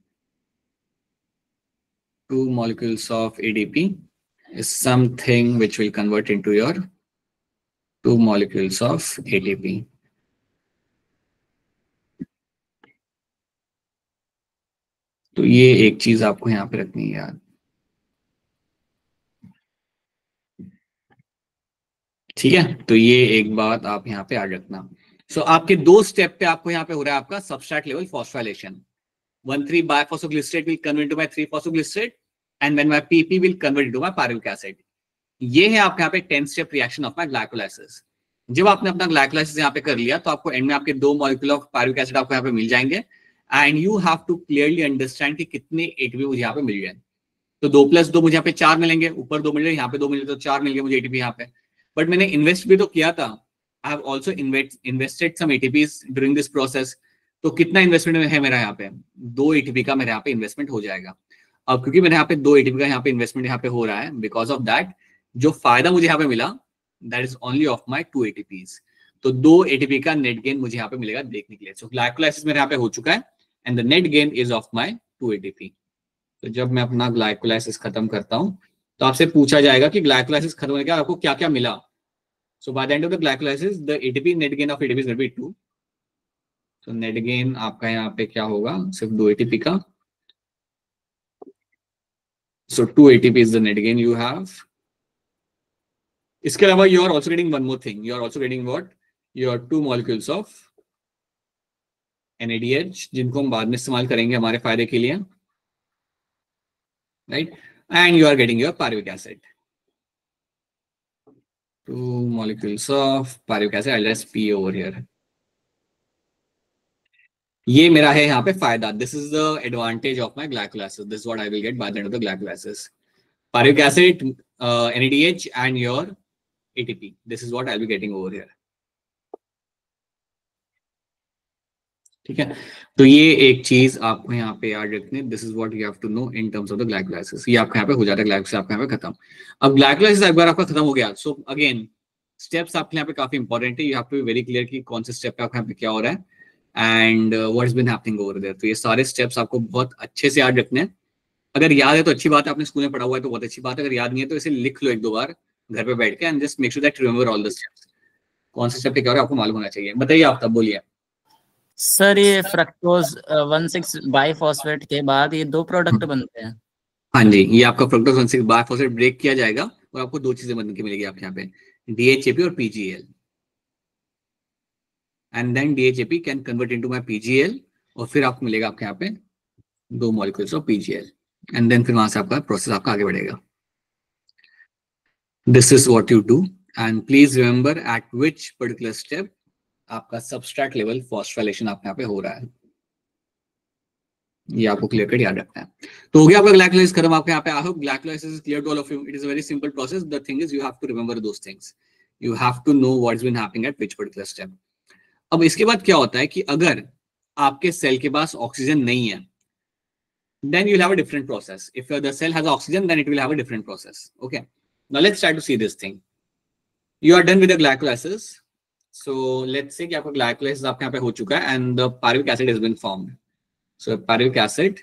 2 molecules of ADP is something which will convert into your 2 molecules of ATP. तो ये एक चीज आपको यहाँ पे रखनी है यार, ठीक है। तो ये एक बात आप यहाँ पे याद रखना। सो आपके 2 स्टेप पे आपको यहाँ पे हो रहा है आपका substrate level phosphorylation. 1,3-biphosphoglycerate will convert into my 3-phosphoglycerate and when my PP will convert into my pyruvic acid. ये है आपके यहाँ पे 10 step reaction of my glycolysis. जब आपने अपना ग्लाइकोलाइसिस यहाँ पे कर लिया तो आपको एंड में आपके 2 मॉलिक्यूल ऑफ पायरुविक एसिड आपको यहाँ पे मिल जाएंगे and you have to clearly understand कि कितने एटीपी मुझे यहाँ पे मिल गए। तो 2 + 2 मुझे यहाँ पे 4 मिलेंगे, ऊपर 2 मिल गए, यहाँ पे 2 मिल गए, तो 4 मिल गए मुझे एटीपी यहाँ पे। बट मैंने इन्वेस्ट भी तो किया था, I have also invested some ATPs during this process. तो कितना इन्वेस्टमेंट है मेरा यहाँ पे, 2 एटीपी का मेरे यहाँ पे इन्वेस्टमेंट हो जाएगा। अब क्योंकि मेरे यहाँ पे 2 एटीपी का यहाँ पे इन्वेस्टमेंट यहाँ पे हो रहा है, बिकॉज ऑफ दैट जो फायदा मुझे यहाँ पे मिला that is only of my 2 ATPs. तो 2 एटीपी का नेट गेन मुझे यहाँ पे मिलेगा देखने के लिए। सो ग्लाइकोलाइसिस मेरे यहाँ पे हो चुका है and the net gain is of my 2 ATP. तो जब मैं अपना ग्लाइकोलाइसिस खत्म करता हूं तो आपसे पूछा जाएगा कि ग्लाइकोलाइसिस खत्म होने के बाद आपको क्या क्या मिला। So by the end of the glycolysis the ATP net gain of ATP is going to be 2। तो नेट गेन आपका यहाँ पे क्या होगा, सिर्फ 2 एटीपी का। So 2 ATP is the net gain you have. इसके अलावा you are also getting one more thing, you are also getting what, your 2 molecules of NADH, जिनको हम बाद में इस्तेमाल करेंगे हमारे फायदे के लिए, right. And you are getting your pyruvic acid, 2 molecules of pyruvic acid. I'll just P over here. ये मेरा है यहाँ पे फायदा। This is the advantage of my glycolysis, this what I will get bye the end of the glycolysis. Pyruvic acid, NADH and your ATP. This is what I'll be getting over here. ठीक है, तो ये एक चीज आपको यहाँ पे याद रखनी है। This is what you have to know in terms of the glycolysis. ये आपका यहाँ पे हो जाता है, ग्लाइकोलाइसिस आपका यहाँ पे खत्म। अब ग्लाइकोलाइसिस एक बार आपका खत्म हो गया, सो अगेन स्टेप्स आपके यहाँ पे काफी इंपॉर्टेंट है। You have to be very clear कि कौन से स्टेप पे आपका यहाँ पे क्या हो रहा है and what is been happening over there. तो ये सारे स्टेप्स आपको बहुत अच्छे से याद रखने हैं। अगर याद है तो अच्छी बात है, आपने स्कूल में पढ़ा हुआ है तो बहुत अच्छी बात है। अगर याद नहीं है तो इसे लिख लो एक दो बार घर पे बैठ के, and just make sure that remember all the steps. कौन से स्टेप पे क्या हो रहा है आपको मालूम होना चाहिए। बताइए आप, तब बोलिए। सर ये फ्रक्टोज 1,6 बाइफॉस्फेट के बाद ये 2 प्रोडक्ट बनते हैं। हाँ जी, ये आपका फ्रक्टोज 1,6 बाइफॉस्फेट ब्रेक किया जाएगा और आपको दो चीजें बनने की मिलेगी आपके यहाँ पे, DHAP और PGL। And then DHAP can convert into my PGL, और फिर आपको मिलेगा आपके यहाँ पे 2 molecules of PGL, and then फिर वहां से आपका प्रोसेस आपका आगे बढ़ेगा। This is what you do, and please remember at which particular step आपका सबस्ट्रेट लेवल फॉस्फोराइलेशन आपके यहाँ पे हो रहा है। ये आपको क्लियर कट याद रखना है। तो हो गया आपका ग्लाइकोलाइसिस खत्म आपके यहाँ पे। I hope glycolysis is clear to all of you. It is a very simple process. The thing is you have to remember those things, you have to know what is been happening at which particular step. अब इसके बाद क्या होता है कि अगर आपके cell के पास ऑक्सीजन नहीं है, then you'll have a different process. If the cell has oxygen, then it will have a different process. Okay, now let's try to see this thing. You are done with the glycolysis. So let's say कि आपका glycolysis आपके यहाँ पे हो चुका है and the pyruvic acid has been formed. So pyruvic acid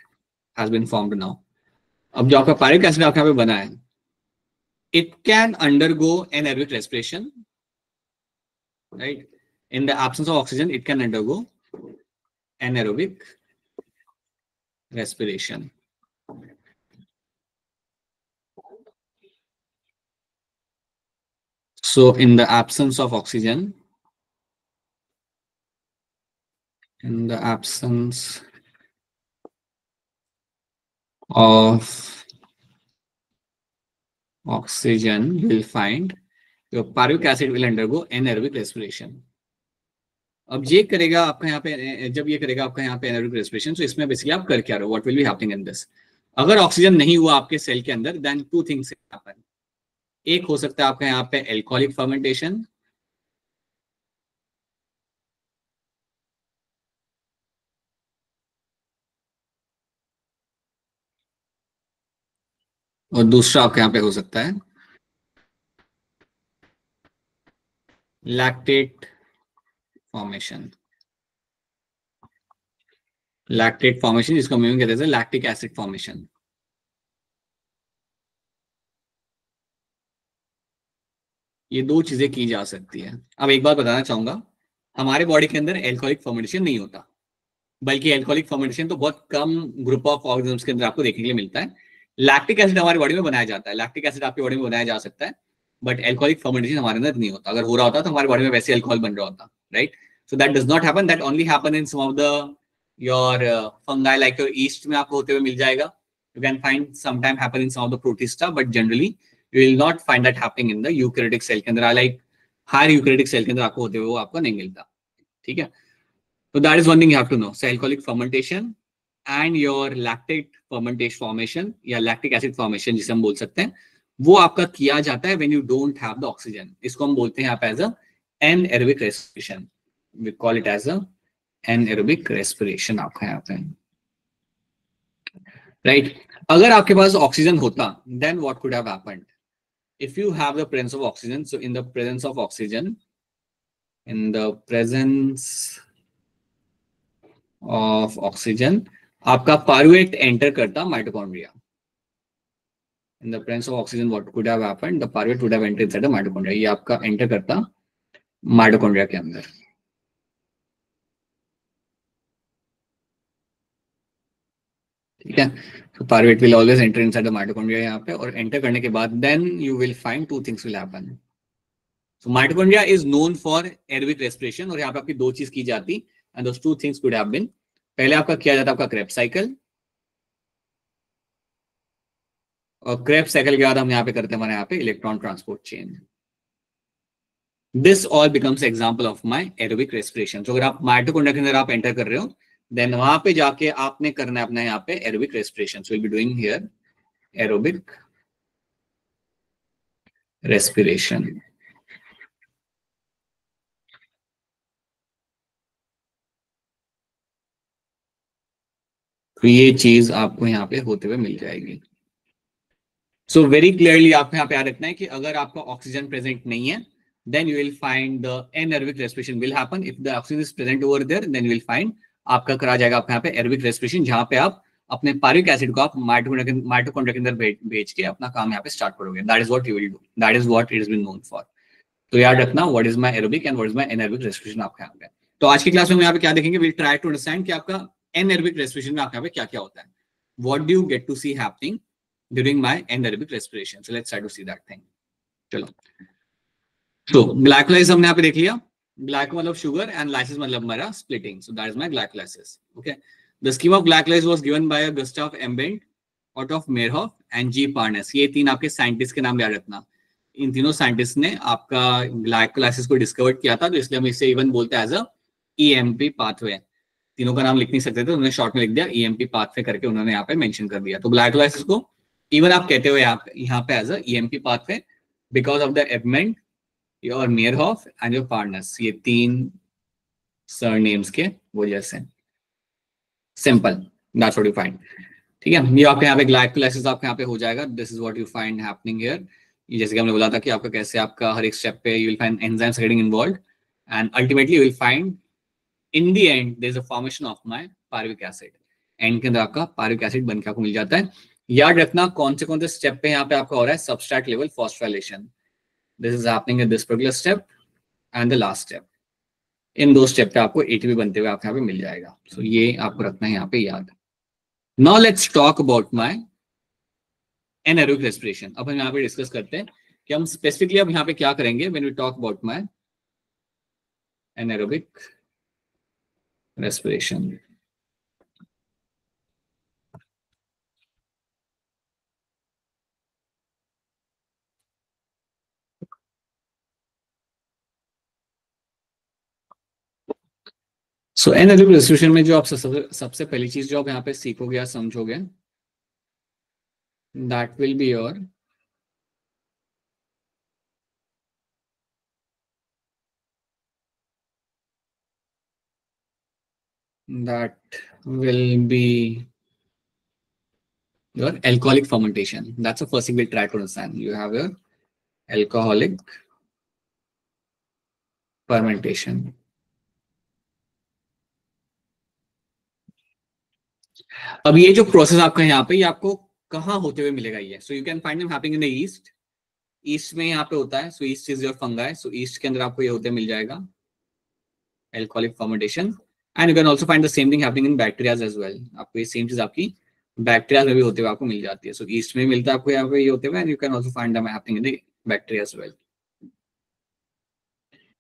has been formed now. अब जो आपका pyruvic acid आपके यहाँ पे बना है, it can undergo anaerobic respiration, right? In the absence of oxygen, it can undergo anaerobic respiration. So in the absence of oxygen, in the absence of oxygen, you will find your pyruvic acid will undergo anaerobic respiration. अब ये करेगा आपका यहाँ पे, जब ये करेगा आपका यहाँ पे anaerobic respiration, तो इसमें बेसिकली आप कर क्या रहे हो, what will be happening in this? अगर ऑक्सीजन नहीं हुआ आपके सेल के अंदर, then two things happen. एक हो सकता है आपका यहाँ पे एल्कोहलिक फर्मेंटेशन, और दूसरा आपके यहाँ पे हो सकता है लैक्टेट फॉर्मेशन। लैक्टेट फॉर्मेशन जिसको हम कहते हैं लैक्टिक एसिड फॉर्मेशन। ये दो चीजें की जा सकती है। अब एक बात बताना चाहूंगा, हमारे बॉडी के अंदर एल्कोहलिक फर्मेंटेशन नहीं होता, बल्कि एल्कोहलिक फर्मेंटेशन तो बहुत कम ग्रुप ऑफ ऑर्गेनिजम्स के अंदर आपको देखने के लिए मिलता है। लैक्टिक एसिड हमारी बॉडी में बनाया जाता है, लैक्टिक एसिड आपकी बॉडी में बनाया जा सकता है, बट एल्कोहलिक फर्मेंटेशन हमारे अंदर नहीं होता। अगर हो रहा होता तो हमारी बॉडी में वैसे अल्कोहल बन रहा होता, right? So that does not happen, that only happen in some of the your fungi, like your yeast में आपको होते हुए मिल जाएगा। You can find some time happen in some of the protista, but generally you will not find that happening in the eukaryotic cell के अंदर, like higher eukaryotic cell के अंदर आपको होते हुए वो आपको नहीं मिलता, ठीक है? So that is one thing you have to know. So alcoholic fermentation and your lactate fermentation formation या lactic acid formation जिसे हम बोल सकते हैं, वो आपका किया जाता है when you don't have the oxygen. इसको हम बोलते हैं यहाँ पे as a anaerobic respiration. We call it as a anaerobic respiration आपका यहाँ पे, right? अगर आपके पास ऑक्सीजन होता, then what could have happened? If you have the presence of oxygen, so in the presence of oxygen, in the presence of oxygen, आपका पारुवेट enter करता mitochondria. In the presence of oxygen, what could have happened? The pyruvate would have entered inside the mitochondria. ये आपका enter करता mitochondria के अंदर, ठीक है? So pyruvate will always enter inside the mitochondria यहाँ पे, और एंटर करने के बाद then you will find two things will happen. So mitochondria is known for aerobic respiration, और यहाँ पे आपकी दो चीज की जाती, and those two things could have been, पहले आपका किया जाता आपका क्रेब्स साइकिल, और क्रेब्स साइकिल के बाद हम यहाँ पे करते हैं हमारे यहाँ पे electron transport chain. This all becomes example of my aerobic respiration. तो अगर आप माइटोकॉन्ड्रिया के अंदर आप एंटर कर रहे हो, देन वहां पे जाके आपने करना है अपना यहाँ पे aerobic respiration. So will be doing here aerobic respiration. तो ये चीज आपको यहाँ पे होते हुए मिल जाएगी। सो वेरी क्लियरली आपको यहाँ पे याद रखना है कि अगर आपका ऑक्सीजन प्रेजेंट नहीं है, then you will find the anaerobic respiration will happen. If the oxygen is present over there, then you will find आपका करा जाएगा आपका यहाँ पे एरोबिक रेस्पिरेशन, जहाँ पे आप अपने पायरुविक एसिड को आप माइटोकॉन्ड्रिया के अंदर भेज के अपना काम यहाँ पे स्टार्ट करोगे. That is what you will do, that is what it is been known for. तो याद रखना what is my aerobic and what is my anaerobic respiration आपका यहाँ पे. तो आज की क्लास में हम यहाँ पे क्या देखेंगे, विल ट्राई टू अंडरस्टैंड कि आपका एनारोबिक रेस्पिरेशन में आपके यहाँ पे क्या क्या होता है. What do you get to see happening during my anaerobic respiration. So let's try to see that thing. चलो, तो ग्लाइकोलाइसिस हमने यहाँ पे देख लिया. ग्लाइको मतलब शुगर एंड लाइसिस मतलब हमारा splitting. So that is my glycolysis. Okay, the scheme of glycolysis was given by Gustav Embden, Otto Meyerhof and G Parnas. ये तीन आपके साइंटिस्ट के नाम याद रखना. इन तीनों साइंटिस्ट ने आपका ग्लाइकोलाइसिस को डिस्कवर किया था, तो इसलिए हम इसे इवन बोलते हैं एज अ ईएमपी पाथवे. तीनों का नाम लिख नहीं सकते थे, उन्होंने शॉर्ट में लिख दिया ईएमपी पाथवे करके उन्होंने यहाँ पे मेंशन कर दिया. तो ग्लाइकोलाइसिस को इवन आप कहते हो यहाँ पे as a EMP pathway because of the एबमेंट और मेयरहोफ एंड योर पार्नेस. ये तीन सरनेम्स के वजह से. Simple, that's what you find. ठीक है, ये आपके यहाँ पे ग्लाइकोलाइसिस आपके यहाँ पे हो जाएगा. This is what you find happening here. जैसे कि हमने बोला था कि आपका कैसे आपका हर एक स्टेप पे you will find enzymes getting involved and ultimately you will find in the end there is a formation of my pyruvic acid. End के अंदर आपका पायरुविक एसिड बनकर आपको मिल जाता है. याद रखना कौन से स्टेप पे यहाँ पे आपका हो रहा है substrate level phosphorylation. This is happening in this particular step and the last step. इन दो स्टेप पे आपको एटीपी बनते हुए आपके यहाँ पे मिल जाएगा. सो ये आपको रखना है यहाँ पे याद. Now let's talk about my anaerobic respiration. अब हम यहाँ पे डिस्कस करते हैं कि हम स्पेसिफिकली अब यहाँ पे क्या करेंगे when we talk about my anaerobic respiration. So anaerobic respiration में जो आप सबसे पहली चीज जो आप यहाँ पे सीखोगे या समझोगे, that will be your alcoholic fermentation. That's the first thing we'll try to understand. You have your alcoholic fermentation. अब ये जो प्रोसेस आपका यहाँ पे, ये आपको कहाँ होते हुए मिलेगा ये? So you can find them happening in the yeast. Yeast में यहाँ पे होता है. So yeast is your fungi. So yeast के अंदर आपको ये होते मिल जाएगा alcoholic fermentation. And you can also find the same thing happening in bacteria as well. आपको ये सेम चीज आपकी बैक्टीरिया में भी होते हुए आपको मिल जाती है. सो ईस्ट में मिलता है आपको यहाँ पे ये होते हुए, and you can also find them happening in the bacteria as well.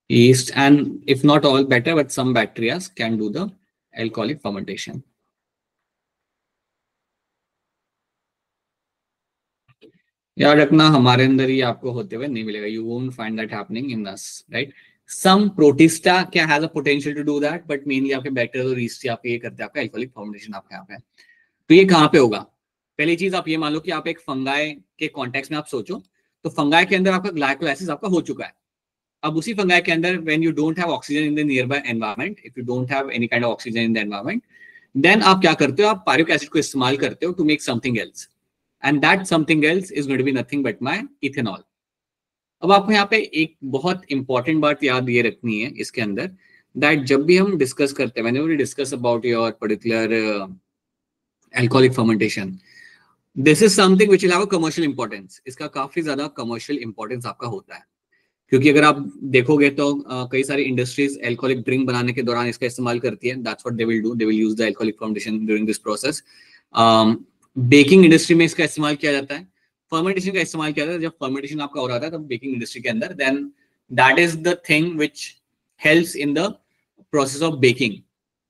Yeast and if not all bacteria, but some bacteria can do the alcoholic fermentation. याद रखना हमारे अंदर ही आपको होते हुए नहीं मिलेगा. You won't find that happening in us, right? Some protista क्या has a potential to do that, but mainly आपके बैक्टीरिया और yeast आपके ये करते हैं आपका alcoholic fermentation आपके यहाँ पे. तो ये कहाँ पे होगा? पहली चीज आप ये मान लो कि आप एक फंगाई के कॉन्टेक्स्ट में आप सोचो, तो फंगाई के अंदर आपका ग्लाइकोलाइसिस आपका हो चुका है. अब उसी फंगाई के अंदर when you don't have oxygen in the nearby environment, if you don't have any kind of oxygen in the environment, then आप क्या करते हो, आप पायरुविक एसिड को इस्तेमाल करते हो to make something else, and that something else is going to be nothing but my ethanol. अब आपको यहाँ पे एक बहुत इंपॉर्टेंट बात याद ये रखनी है इसके अंदर, दैट जब भी हम डिस्कस करते हैं, whenever we discuss about your particular alcoholic fermentation, this is something which will have a commercial importance. इसका काफी ज्यादा commercial importance आपका होता है, क्योंकि अगर आप देखोगे तो कई सारी इंडस्ट्रीज एल्कोहलिक ड्रिंक बनाने के दौरान इसका इस्तेमाल करती है. That's what they will do, they will use the alcoholic fermentation during this process. Baking industry में इसका इस्तेमाल किया जाता है. फर्मेंटेशन का इस्तेमाल किया जाता है जब फर्मेंटेशन आपका हो रहा था तब बेकिंग इंडस्ट्री के अंदर. Then that is the thing which helps in the process of baking.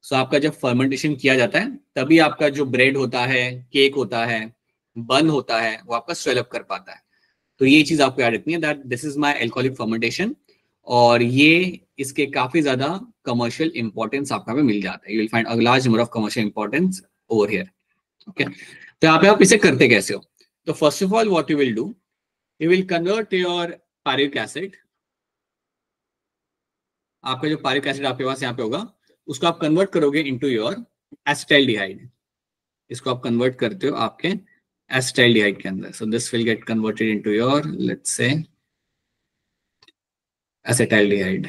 So आपका जब फर्मेंटेशन किया जाता है तभी आपका जो ब्रेड होता है, केक होता है, बन होता है, वो आपका स्वेल अप कर पाता है. तो ये चीज आपको याद रखनी है that this is my alcoholic fermentation, और ये इसके काफी ज्यादा कमर्शियल इंपॉर्टेंस आपको यहाँ पे मिल जाता है. You will find a large number of commercial importance over here. Okay, तो यहाँ पे आप इसे करते कैसे हो? तो first of all what you will do, you will convert your pyruvic acid. आपका जो पायरुविक एसिड आपके पास यहाँ पे होगा उसको आप कन्वर्ट करोगे इनटू योर एसिटाल्डिहाइड. इसको आप कन्वर्ट करते हो आपके acetaldehyde के अंदर. So this will get converted into your, let's say, acetaldehyde.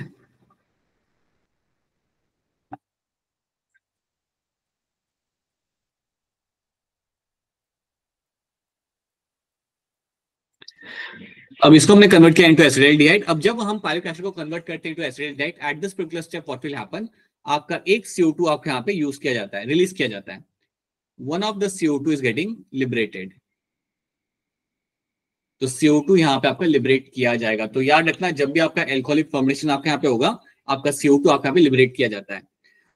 अब इसको हमने कन्वर्ट किया इनटू एसिटाल्डिहाइड। अब जब हम पायरुविक एसिड को कन्वर्ट करते हैं into acetaldehyde, eight this particular step what will happen, आपका एक CO2 आपके यहाँ पे यूज किया जाता है, रिलीज किया जाता है। One of the CO2 is getting liberated. तो CO2 यहाँ पे आपका लिबरेट किया जाएगा। तो याद रखना, जब भी आपका एल्कोहलिक फॉर्मेशन आपके यहाँ पे होगा, आपका CO2 आपके यहाँ पे लिबरेट किया जाता है।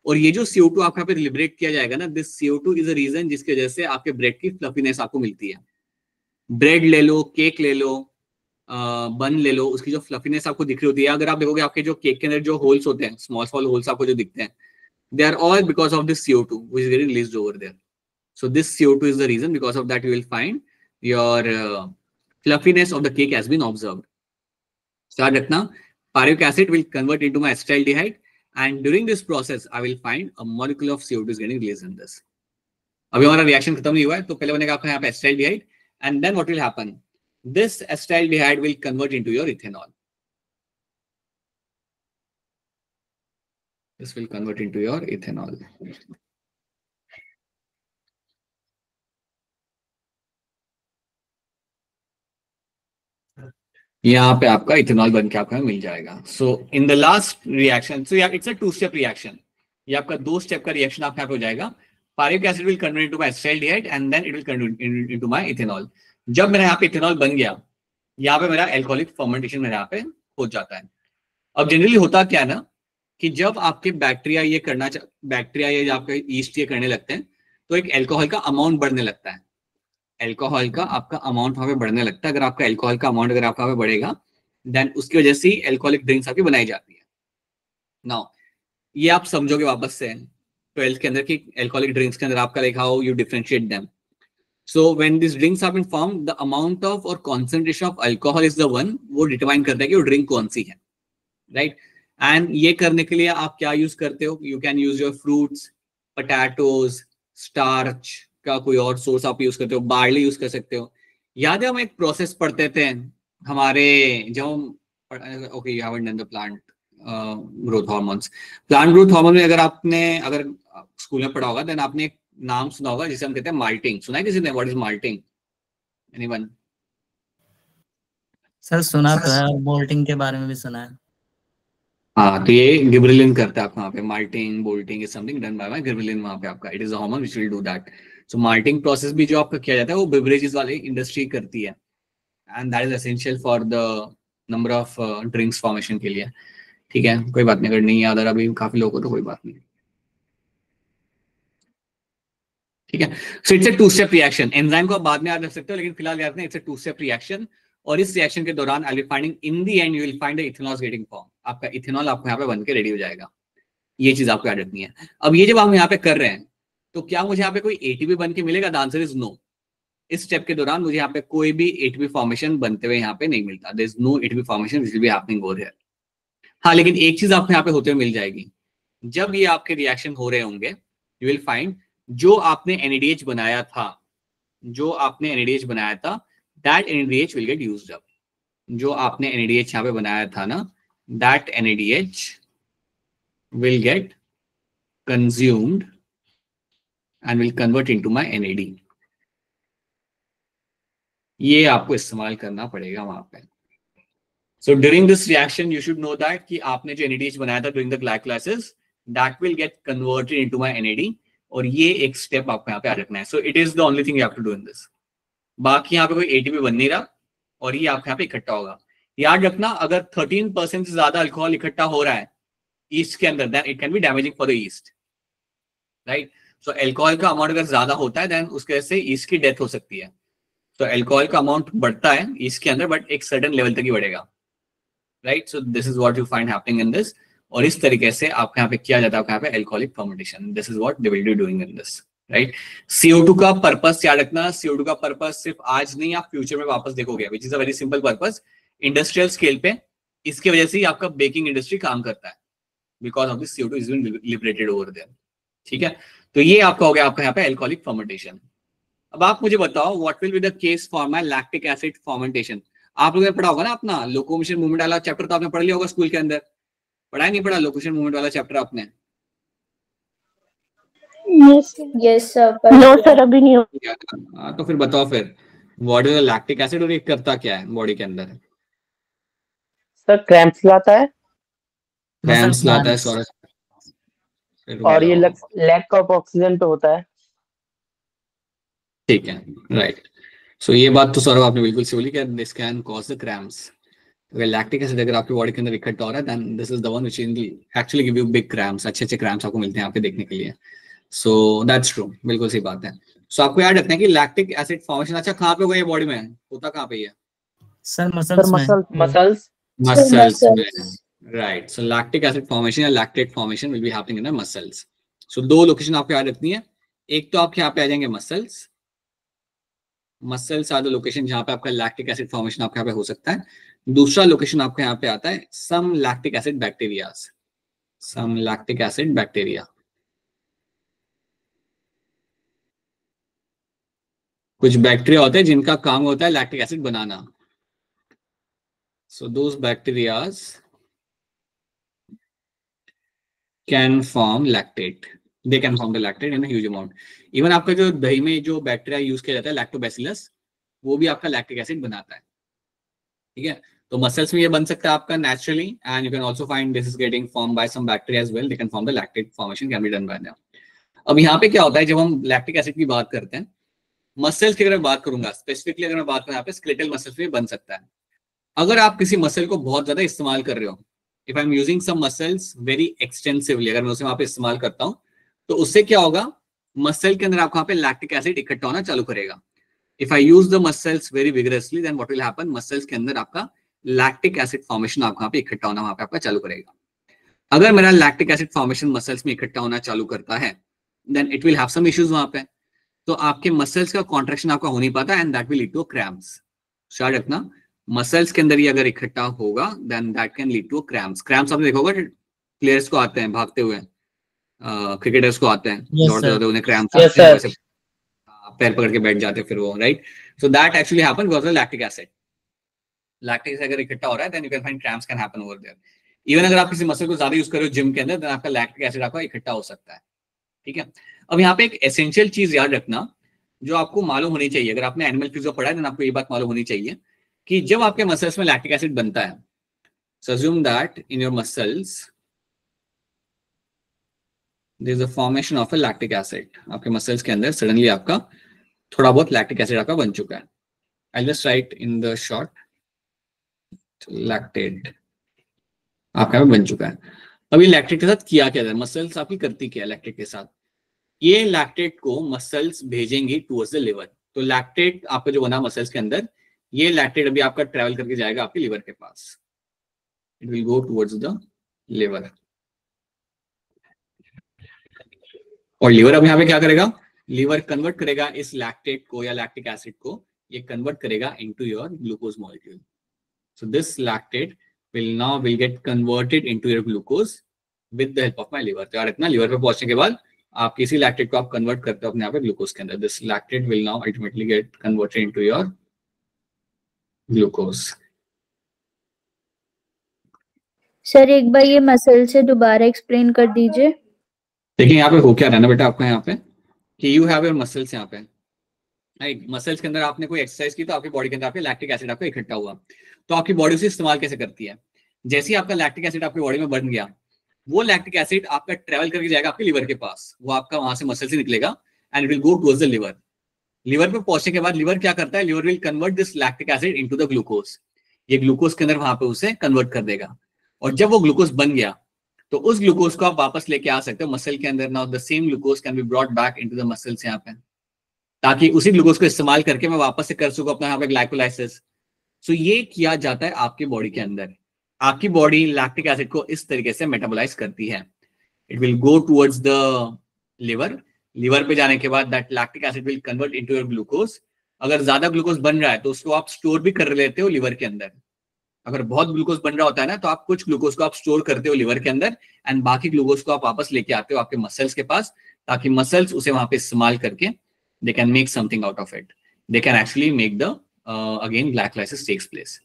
और ये जो CO2 आपके यहाँ पे लिबरेट किया जाएगा ना, this CO2 is a reason जिसकी वजह से आपके ब्रेड की फ्लफीनेस आपको मिलती है। ब्रेड ले लो, केक ले लो, बन ले लो, उसकी जो फ्लफीनेस आपको दिख रही होती है, अगर आप देखोगे आपके जो केक के अंदर जो होल्स होते हैं, स्मॉल स्मॉल होल्स आपको जो दिखते हैं, they are all because of this CO2 which is getting released over there. So this CO2 is the reason, because of that you will find your fluffiness of the cake has been observed. So Ratna, pyruvic acid will convert into my acetaldehyde, and during this process I will find a molecule of CO2 is getting released in this. अभी हमारा reaction खत्म नहीं हुआ है, तो पहले बनेगा आपका यहाँ पे acetaldehyde, and then what will happen? This acetaldehyde will convert into your ethanol. This will convert into your ethanol. यहाँ पे आपका इथेनॉल बन के आपका मिल जाएगा। So in the last reaction, so it's a 2-स्टेप रिएक्शन। ये आपका 2 स्टेप का रिएक्शन आपके यहाँ पे हो जाएगा। Pyruvic acid will convert into my acetaldehyde and then it will convert into my ethanol. जब मेरा यहाँ पे इथेनॉल बन गया, यहाँ पे मेरा एल्कोहलिक फर्मेंटेशन मेरे यहाँ पे हो जाता है। अब जनरली होता क्या है ना, कि जब आपके बैक्टीरिया ये आपके ईस्ट ये करने लगते हैं, तो एक एल्कोहल का अमाउंट बढ़ने लगता है। एल्कोहल का आपका अमाउंट वहां पे बढ़ने लगता है। अगर आपका एल्कोहल का अमाउंट अगर आपका बढ़ेगा, देन उसकी वजह से एल्कोहलिक ड्रिंक्स आपकी बनाई जाती है। नाउ ये आप समझोगे वापस से 12th के अंदर की एल्कोहलिक ड्रिंक्स के अंदर आपका लिखा हो, you differentiate them. So when this drinks have been formed, the amount of और concentration of alcohol is the one, वो डिटरमाइन करता है कि वो ड्रिंक कौन सी है, राइट। एंड ये करने के लिए आप क्या यूज करते हो? You can use your fruits, potatoes, starch का कोई और सोर्स आप यूज करते हो, बार्ली यूज कर सकते हो। याद है हम एक प्रोसेस पढ़ते थे हमारे, जब हम okay you haven't done the plant growth hormones. Plant growth hormone में अगर स्कूल में पढ़ा होगा, देन आपने एक नाम सुना होगा जिसे हम कहते हैं माल्टिंग। सुना है किसी ने? What is malting? Anyone? Sir सुना तो है, और बोल्टिंग के बारे में भी सुना है। हाँ, तो ये गिबरेलिन करता है आपको वहाँ पे। Malting, bolting is something done by my gibberellin. वहाँ पे आपका it is a hormone which will do that. So malting process भी जो आपका किया जाता है वो बेवरेजेस वाली इंडस्ट्री करती है, and that is essential for the number of drinks formation के लिए। ठीक है, कोई बात नहीं, अगर नहीं याद आ रहा अभी काफी लोगों को तो कोई बात नहीं। ठीक है, सो इट्स अ 2-स्टेप रिएक्शन। एंजाइम को आप बाद में याद रख सकते हो, लेकिन फिलहाल याद रखना इट्स अ 2-स्टेप रिएक्शन। और इस रिएक्शन के दौरान आई will finding in the and you will find the ethanol getting form. आपका इथेनॉल आपको यहाँ पे बन के रेडी हो जाएगा। ये चीज आपको याद रखनी है। अब ये जब हम यहाँ पे कर रहे हैं, तो क्या मुझे यहाँ पे कोई ATP बन के मिलेगा? The answer is no. इस स्टेप के दौरान मुझे यहाँ पे कोई भी ATP फॉर्मेशन बनते हुए यहाँ पे नहीं मिलता। There is no ATP formation which will be happening over here. हाँ, लेकिन एक चीज आपको यहाँ पे होते हुए मिल जाएगी। जब ये आपके रिएक्शन हो रहे होंगे, यू विल फाइंड जो आपने NADH बनाया था, that NADH will get used up. जो आपने NADH यहाँ पे बनाया था ना, that NADH will get consumed and will convert into my NAD। ये आपको इस्तेमाल करना पड़ेगा वहां पे। So during this reaction you should know that कि आपने जो NADH बनाया था during the glycolysis, that will get converted into my NAD। और ये एक स्टेप आपको यहाँ पे याद रखना है। So it is the only thing you have to do in this। बाकी यहाँ पे कोई ATP बन नहीं रहा और ये आपके यहाँ पे इकट्ठा होगा। याद रखना, अगर 13% से ज्यादा अल्कोहल इकट्ठा हो रहा है ईस्ट के अंदर, then it can be damaging for the yeast, right. So alcohol का अमाउंट अगर ज्यादा होता है, देन उसके वजह से ईस्ट की डेथ हो सकती है। तो अल्कोहल का अमाउंट बढ़ता है ईस्ट के अंदर, बट एक सर्टेन लेवल तक ही बढ़ेगा, right. So this is what you find happening in this. और इस तरीके से आपके यहाँ पे किया जाता है, आपके यहाँ पे alcoholic fermentation. This is what they will be doing in this, right. CO2 का पर्पस याद रखना। CO2 का पर्पस सिर्फ आज नहीं, आप फ्यूचर में वापस देखोगे, which is a very simple purpose. Industrial scale पे इसकी वजह से ही आपका बेकिंग इंडस्ट्री काम करता है, because of this CO2 is been liberated over there. ठीक है, तो ये आपका हो गया आपका यहाँ पे अल्कोहलिक फर्मेंटेशन। अब आप मुझे बताओ, what will be the case for my lactic acid fermentation. आप लोगों ने पढ़ा होगा ना अपना लोकोमोशन मूवमेंट वाला चैप्टर, तो आपने पढ़ लिया होगा स्कूल के अंदर, पढ़ा नहीं पढ़ा लोकोमोशन मूवमेंट वाला चैप्टर आपने? Yes sir. नो सर, अभी नहीं हो। हाँ तो फिर बताओ फिर व्हाट इज लैक्टिक एसिड और ये करता क्या है बॉडी के अंदर? सर क्रैम्प्स लाता है क्रैम्प्स लाता है और ये लैक ऑफ ऑक्सीजन पे होता है। ठीक है, राइट। सो ये बात तो सौरभ आपने बिल्कुल सही बोली कि this can cause the cramps. अगर लैक्टिक एसिड अगर आपकी बॉडी के अंदर इकट्ठा हो रहा है then this is the one which actually give you big cramps, अच्छे क्रैम्प्स आपको मिलते हैं यहाँ पे देखने के लिए। सो दैट्स ट्रू, बिल्कुल सही बात है। सो आपको याद रखना है कि लैक्टिक एसिड फॉर्मेशन अच्छा कहाँ पे होगा ये बॉडी में, होता कहाँ पे है? सर मसल्स में। मसल्स में, right. So lactic acid formation या lactate formation will be happening in the muscles. So दो लोकेशन आपको याद रखनी है, एक तो आपके यहाँ पे आ जाएंगे muscles, muscles are the location जहाँ पे आपका लैक्टिक एसिड फॉर्मेशन आपके यहाँ पे हो सकता है। दूसरा लोकेशन आपके यहाँ पे आता है सम लैक्टिक एसिड बैक्टीरियाज, सम लैक्टिक एसिड बैक्टीरिया। कुछ बैक्टीरिया होते हैं जिनका काम होता है lactic acid banana. So those bacterias can form lactate, they can form the lactate in huge amount. Even आपका जो दही में जो बैक्टीरिया यूज किया जाता है लैक्टोबैसिलस, वो भी आपका लैक्टिक एसिड बनाता है, ठीक है। तो मसल्स में ये बन सकता है आपका naturally, and you can also find this is getting form by some bacteria as well, they can form the lactate formation can be done by them. अब यहाँ पे क्या होता है जब हम लैक्टिक एसिड की बात करते हैं, मसल्स की अगर मैं बात करूंगा स्पेसिफिकली, अगर मैं बात करूं यहाँ पे स्केलेटल मसल्स में बन सकता है। अगर आप किसी मसल को बहुत ज्यादा इस्तेमाल कर रहे हो, if I am using some muscles very extensively, अगर मैं उसे वहां पे इस्तेमाल करता हूं तो उससे क्या होगा, मसल के अंदर आपको वहां पे लैक्टिक एसिड इकट्ठा होना चालू करेगा। If I use the muscles very vigorously then what will happen, muscles के अंदर आपका लैक्टिक एसिड फॉर्मेशन आपको वहां पे इकट्ठा होना वहां पे आपका चालू करेगा। अगर मेरा लैक्टिक एसिड फॉर्मेशन मसल्स में इकट्ठा होना चालू करता है then it will have some issues वहां पे, तो आपके मसल्स का कॉन्ट्रैक्शन आपका हो नहीं पाता and that will lead to cramps. याद रखना मसल्स के अंदर ये अगर इकट्ठा होगा then that can lead to cramps. Cramps आपने देखा होगा प्लेयर्स को आते हैं भागते हुए, क्रिकेटर्स को आते हैं दौड़ते दौड़ते उन्हें क्रैम्प्स आते हैं, वैसे पैर पकड़ के बैठ जाते फिर वो, right. So that actually happen because of lactic acid. Lactic acid अगर इकट्ठा हो रहा है then you can find cramps can happen over there. Even अगर आप किसी मसल को ज्यादा यूज कर रहे हो जिम के अंदर देन आपका लैक्टिक एसिड आपका इकट्ठा हो सकता है, ठीक है। अब यहाँ पे एक एसेंशियल चीज याद रखना जो आपको मालूम होनी चाहिए, अगर आपने एनिमल फिजिक्स पढ़ा है देन आपको ये बात मालूम होनी चाहिए कि जब आपके मसल्स में लैक्टिक एसिड बनता है, so assume that in your muscles there is a formation of a lactic acid। आपके मसल्स के अंदर सडनली आपका थोड़ा बहुत लैक्टिक एसिड आपका बन चुका है। I'll just write in the short lactate आपका बन चुका है। अब ये लैक्टेट के साथ किया क्या जाए, मसल्स आपकी करती क्या है लैक्टेट के साथ, ये लैक्टेट को मसल्स भेजेंगे टुवर्ड्स द लिवर। तो लैक्टेट आपका जो बना मसल्स के अंदर, ये लैक्टेट अभी आपका ट्रेवल करके जाएगा आपके लिवर के पास, it will go towards the liver. और लिवर अब यहाँ पे क्या करेगा, लिवर कन्वर्ट करेगा इस लैक्टेट को या लैक्टिक एसिड को, ये कन्वर्ट करेगा into your glucose molecule. So this lactate will get converted into your glucose with the help of my liver। तो यार इतना लिवर पे पहुंचने के बाद आप किसी लैक्टेट को आप कन्वर्ट करते हो अपने यहाँ पे ग्लूकोज के अंदर, this lactate will now ultimately get converted into your glucose। Sir एक बार ये मसल से दोबारा एक्सप्लेन कर दीजिए। देखिए यहाँ पे हो क्या रहा है ना बेटा आपका यहाँ पे कि यू हैव योर मसल्स, यहाँ पे राइट, मसल्स के अंदर आपने कोई एक्सरसाइज की तो आपकी बॉडी के अंदर आपके लैक्टिक एसिड आपका इकट्ठा हुआ, तो आपकी बॉडी उसे इस्तेमाल कैसे करती है, जैसे ही आपका लैक्टिक एसिड आपकी बॉडी में बन गया, वो लैक्टिक एसिड आपका ट्रेवल करके जाएगा आपके लिवर के पास, वो आपका वहां से मसल से निकलेगा and it will go towards the liver. Liver पे पहुंचने के बाद लिवर क्या करता है, liver will convert this lactic acid into the glucose, ये ग्लूकोज के अंदर वहां पे उसे कन्वर्ट कर देगा। और जब वो ग्लूकोज बन गया तो उस ग्लूकोज को आप वापस लेके आ सकते हो मसल के अंदर। Now the same glucose can be brought back into the muscles यहाँ पे, ताकि उसी ग्लूकोज को इस्तेमाल करके मैं वापस से कर सकूं अपना यहाँ पे ग्लाइकोलाइसिस। सो ये किया जाता है आपकी बॉडी के अंदर, आपकी बॉडी लैक्टिक एसिड को इस तरीके से मेटाबोलाइज करती है। It will go towards the liver, liver पे जाने के बाद that lactic acid will convert into your glucose. अगर ज्यादा ग्लूकोज बन रहा है तो उसको आप स्टोर भी कर लेते हो लिवर के अंदर। अगर बहुत ग्लूकोज बन रहा होता है ना तो आप कुछ ग्लूकोज को आप स्टोर करते हो लिवर के अंदर एंड बाकी ग्लूकोज को आप वापस लेके आते हो आपके मसल्स के पास, ताकि मसल्स उसे वहां पे इस्तेमाल करके they can make something out of it, they can actually make the again glycolysis takes place.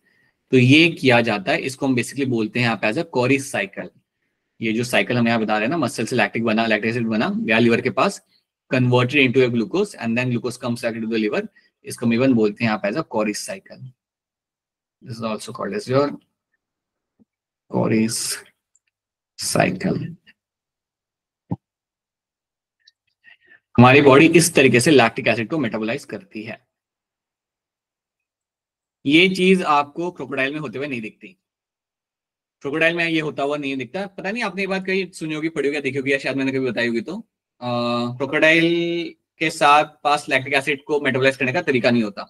तो ये किया जाता है, इसको हम बेसिकली बोलते हैं यहाँ पे एज अ कोरिस साइकिल। ये जो साइकिल हम यहाँ बता रहे हैं ना, मसल से लैक्टिक बना, लैक्टिक एसिड बना, गया लीवर के पास, converted into a glucose and then glucose comes back into the liver, इसको हम इवन बोलते हैं यहाँ पे as a Cori cycle. This is also called as your Cori cycle. हमारी बॉडी इस तरीके से लैक्टिक एसिड को मेटाबोलाइज करती है। ये चीज आपको क्रोकोडाइल में होते हुए नहीं दिखती। क्रोकोडाइल में ये होता हुआ नहीं दिखता। पता नहीं आपने ये बात कहीं सुनी होगी, पढ़ी होगी, देखी होगी, या शायद मैंने कभी बताई होगी। तो क्रोकोडाइल के साथ पास लैक्टिक एसिड को मेटाबोलाइज करने का तरीका नहीं होता।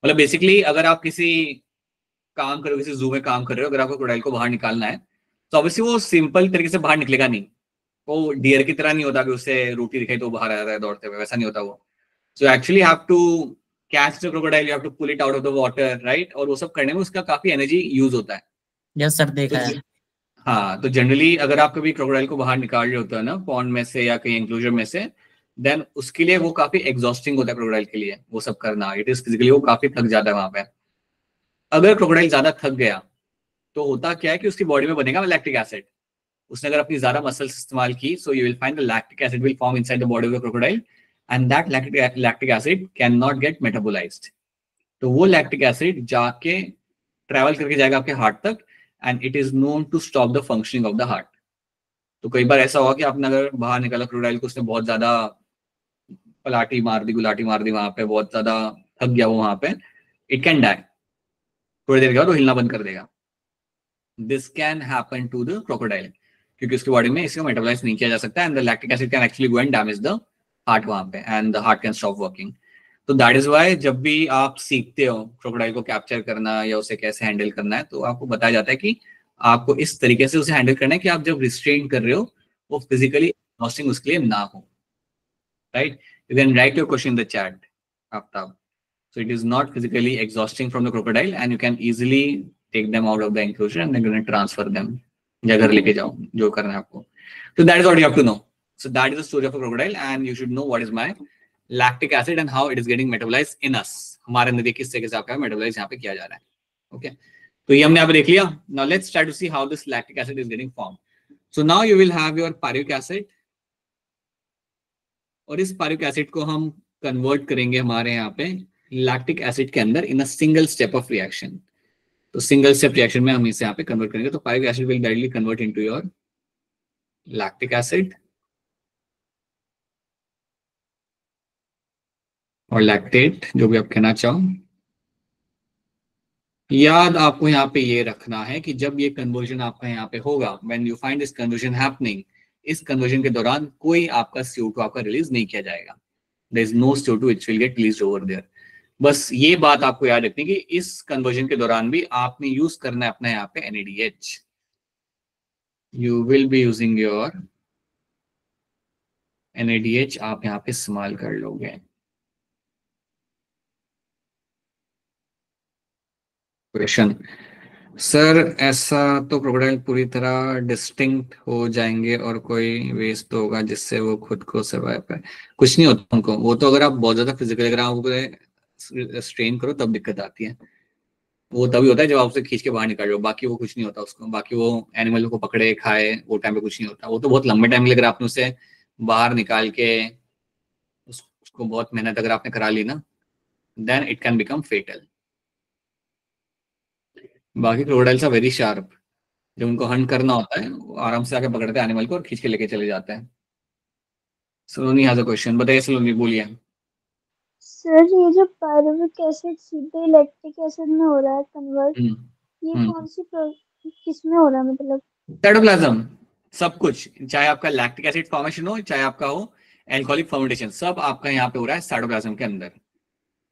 मतलब बेसिकली अगर आप किसी काम कर रहे हो, किसी जू में काम कर रहे हो, अगर आपको क्रोकोडाइल को बाहर निकालना है तो ऑब्वियसली वो सिंपल तरीके से बाहर निकलेगा नहीं। वो डियर की तरह नहीं होता कि उससे रोटी दिखाई तो बाहर आ जाता है दौड़ते हुए, वैसा नहीं होता वो। So actually have to catch the crocodile, you have to pull it out of the water, right. और वो सब करने में उसका काफी एनर्जी यूज होता है। यस सर, देखा तो है। हाँ, तो जनरली अगर आप कभी क्रोकोडाइल को बाहर निकाल रहे होते हो ना पॉन्ड में से या कहीं एंक्लोजर में से, देन उसके लिए वो काफी एग्जॉस्टिंग होता है क्रोकोडाइल के लिए वो सब करना। इट इज फिजिकली वो काफी थक जाता है वहां पे। अगर क्रोकोडाइल ज्यादा थक गया तो होता क्या है कि उसकी बॉडी में बनेगा लैक्टिक एसिड। उसने अगर अपनी ज्यादा मसल्स इस्तेमाल की, so you will find the lactic acid will form inside the body of the crocodile and that lactic acid can not gate metabolised. तो वो लैक्टिक एसिड जाके ट्रैवल करके जाएगा आपके हार्ट तक and it is known to stop the functioning of the heart. तो कई बार ऐसा हुआ कि आपने अगर बाहर निकाला क्रोकोडाइल को, उसने बहुत ज्यादा पलाटी मार दी, गुलाटी मार दी वहां पे, बहुत ज्यादा थक गया वो वहां पे, इट कैन डाई। थोड़ी देर के बाद वो हिलना बंद कर देगा। This can happen to the crocodile क्योंकि उसकी बॉडी में इसको मेटाबोलाइज नहीं किया जा सकता and the lactic acid can actually go and damage the heart वहां पे and the heart can stop working. तो दैट इज वाई जब भी आप सीखते हो क्रोकोडाइल को कैप्चर करना या उसे कैसे हैंडल करना है, तो आपको बताया जाता है कि आपको इस तरीके से उसे हैंडल करना है कि आप जब रिस्ट्रेन कर रहे हो वो फिजिकली एग्जॉस्टिंग उसके लिए ना हो, right. You can write your question in the chat Aftab. So it is not physically exhausting from the crocodile and you can easily take them out of the enclosure and then going to transfer them. या घर लेके जाओ जो करना है आपको। So that is what you have to know. So that is the story of a crocodile and you should know what is my lactic acid and how it is getting metabolized in us. हमारे अंदर किस तरीके से आपका metabolise यहाँ पे किया जा रहा है। ओके, तो ये हमने यहाँ पे देख लिया। Now let's try to see how this lactic acid is getting formed. So now you will have your pyruvic acid और इस pyruvic acid को हम कन्वर्ट करेंगे हमारे यहाँ पे लैक्टिक एसिड के अंदर in a single step of reaction. तो सिंगल स्टेप रिएक्शन में हम इसे यहाँ पे कन्वर्ट करेंगे। तो pyruvic acid will directly convert into your lactic acid और लैक्टेट, जो भी आप कहना चाहो। याद आपको यहाँ पे ये रखना है कि जब ये कन्वर्जन आपका यहाँ पे होगा, when you find this conversion happening, इस कन्वर्जन के दौरान कोई आपका CO2 आपका रिलीज नहीं किया जाएगा। There is no CO2 which will get released over there. बस ये बात आपको याद रखनी कि इस कन्वर्जन के दौरान भी आपने यूज करना है अपना यहाँ पे NADH। You will be using your NADH, आप यहाँ पे इस्तेमाल कर लोगे। क्वेश्चन, सर ऐसा तो क्रोकोडाइल पूरी तरह डिस्टिंक्ट हो जाएंगे और कोई वेस्ट तो होगा जिससे वो खुद को सर्वाइव करे? कुछ नहीं होता उनको। वो तो अगर आप बहुत ज्यादा फिजिकल अगर आप स्ट्रेन करो तब दिक्कत आती है। वो तभी होता है जब आप उसे खींच के बाहर निकाल रहे हो, बाकी वो कुछ नहीं होता उसको। बाकी वो एनिमल को पकड़े खाए वो टाइम पे कुछ नहीं होता। वो तो बहुत लंबे टाइम के लिए अगर आपने उसे बाहर निकाल के उसको बहुत मेहनत अगर आपने करा ली ना, then it can become fatal. बाकी क्रोकोडाइल्स आर वेरी शार्प। जब उनको हंट करना होता है वो आराम से आके पकड़ते हैं एनिमल को और खींच के लेके चले जाते हैं। सलोनी हैज अ क्वेश्चन, बताइए सलोनी, बोलिए। सर ये जो पायरुविक एसिड सीधे लैक्टिक एसिड में हो रहा है कन्वर्ट, ये कौन सी किस में हो रहा है? मतलब साइटोप्लाज्म, सब कुछ, चाहे आपका लैक्टिक एसिड फॉर्मेशन हो चाहे आपका हो एल्कोहलिक फर्मेंटेशन, सब आपका यहाँ पे हो रहा है साइटोप्लाज्म के अंदर।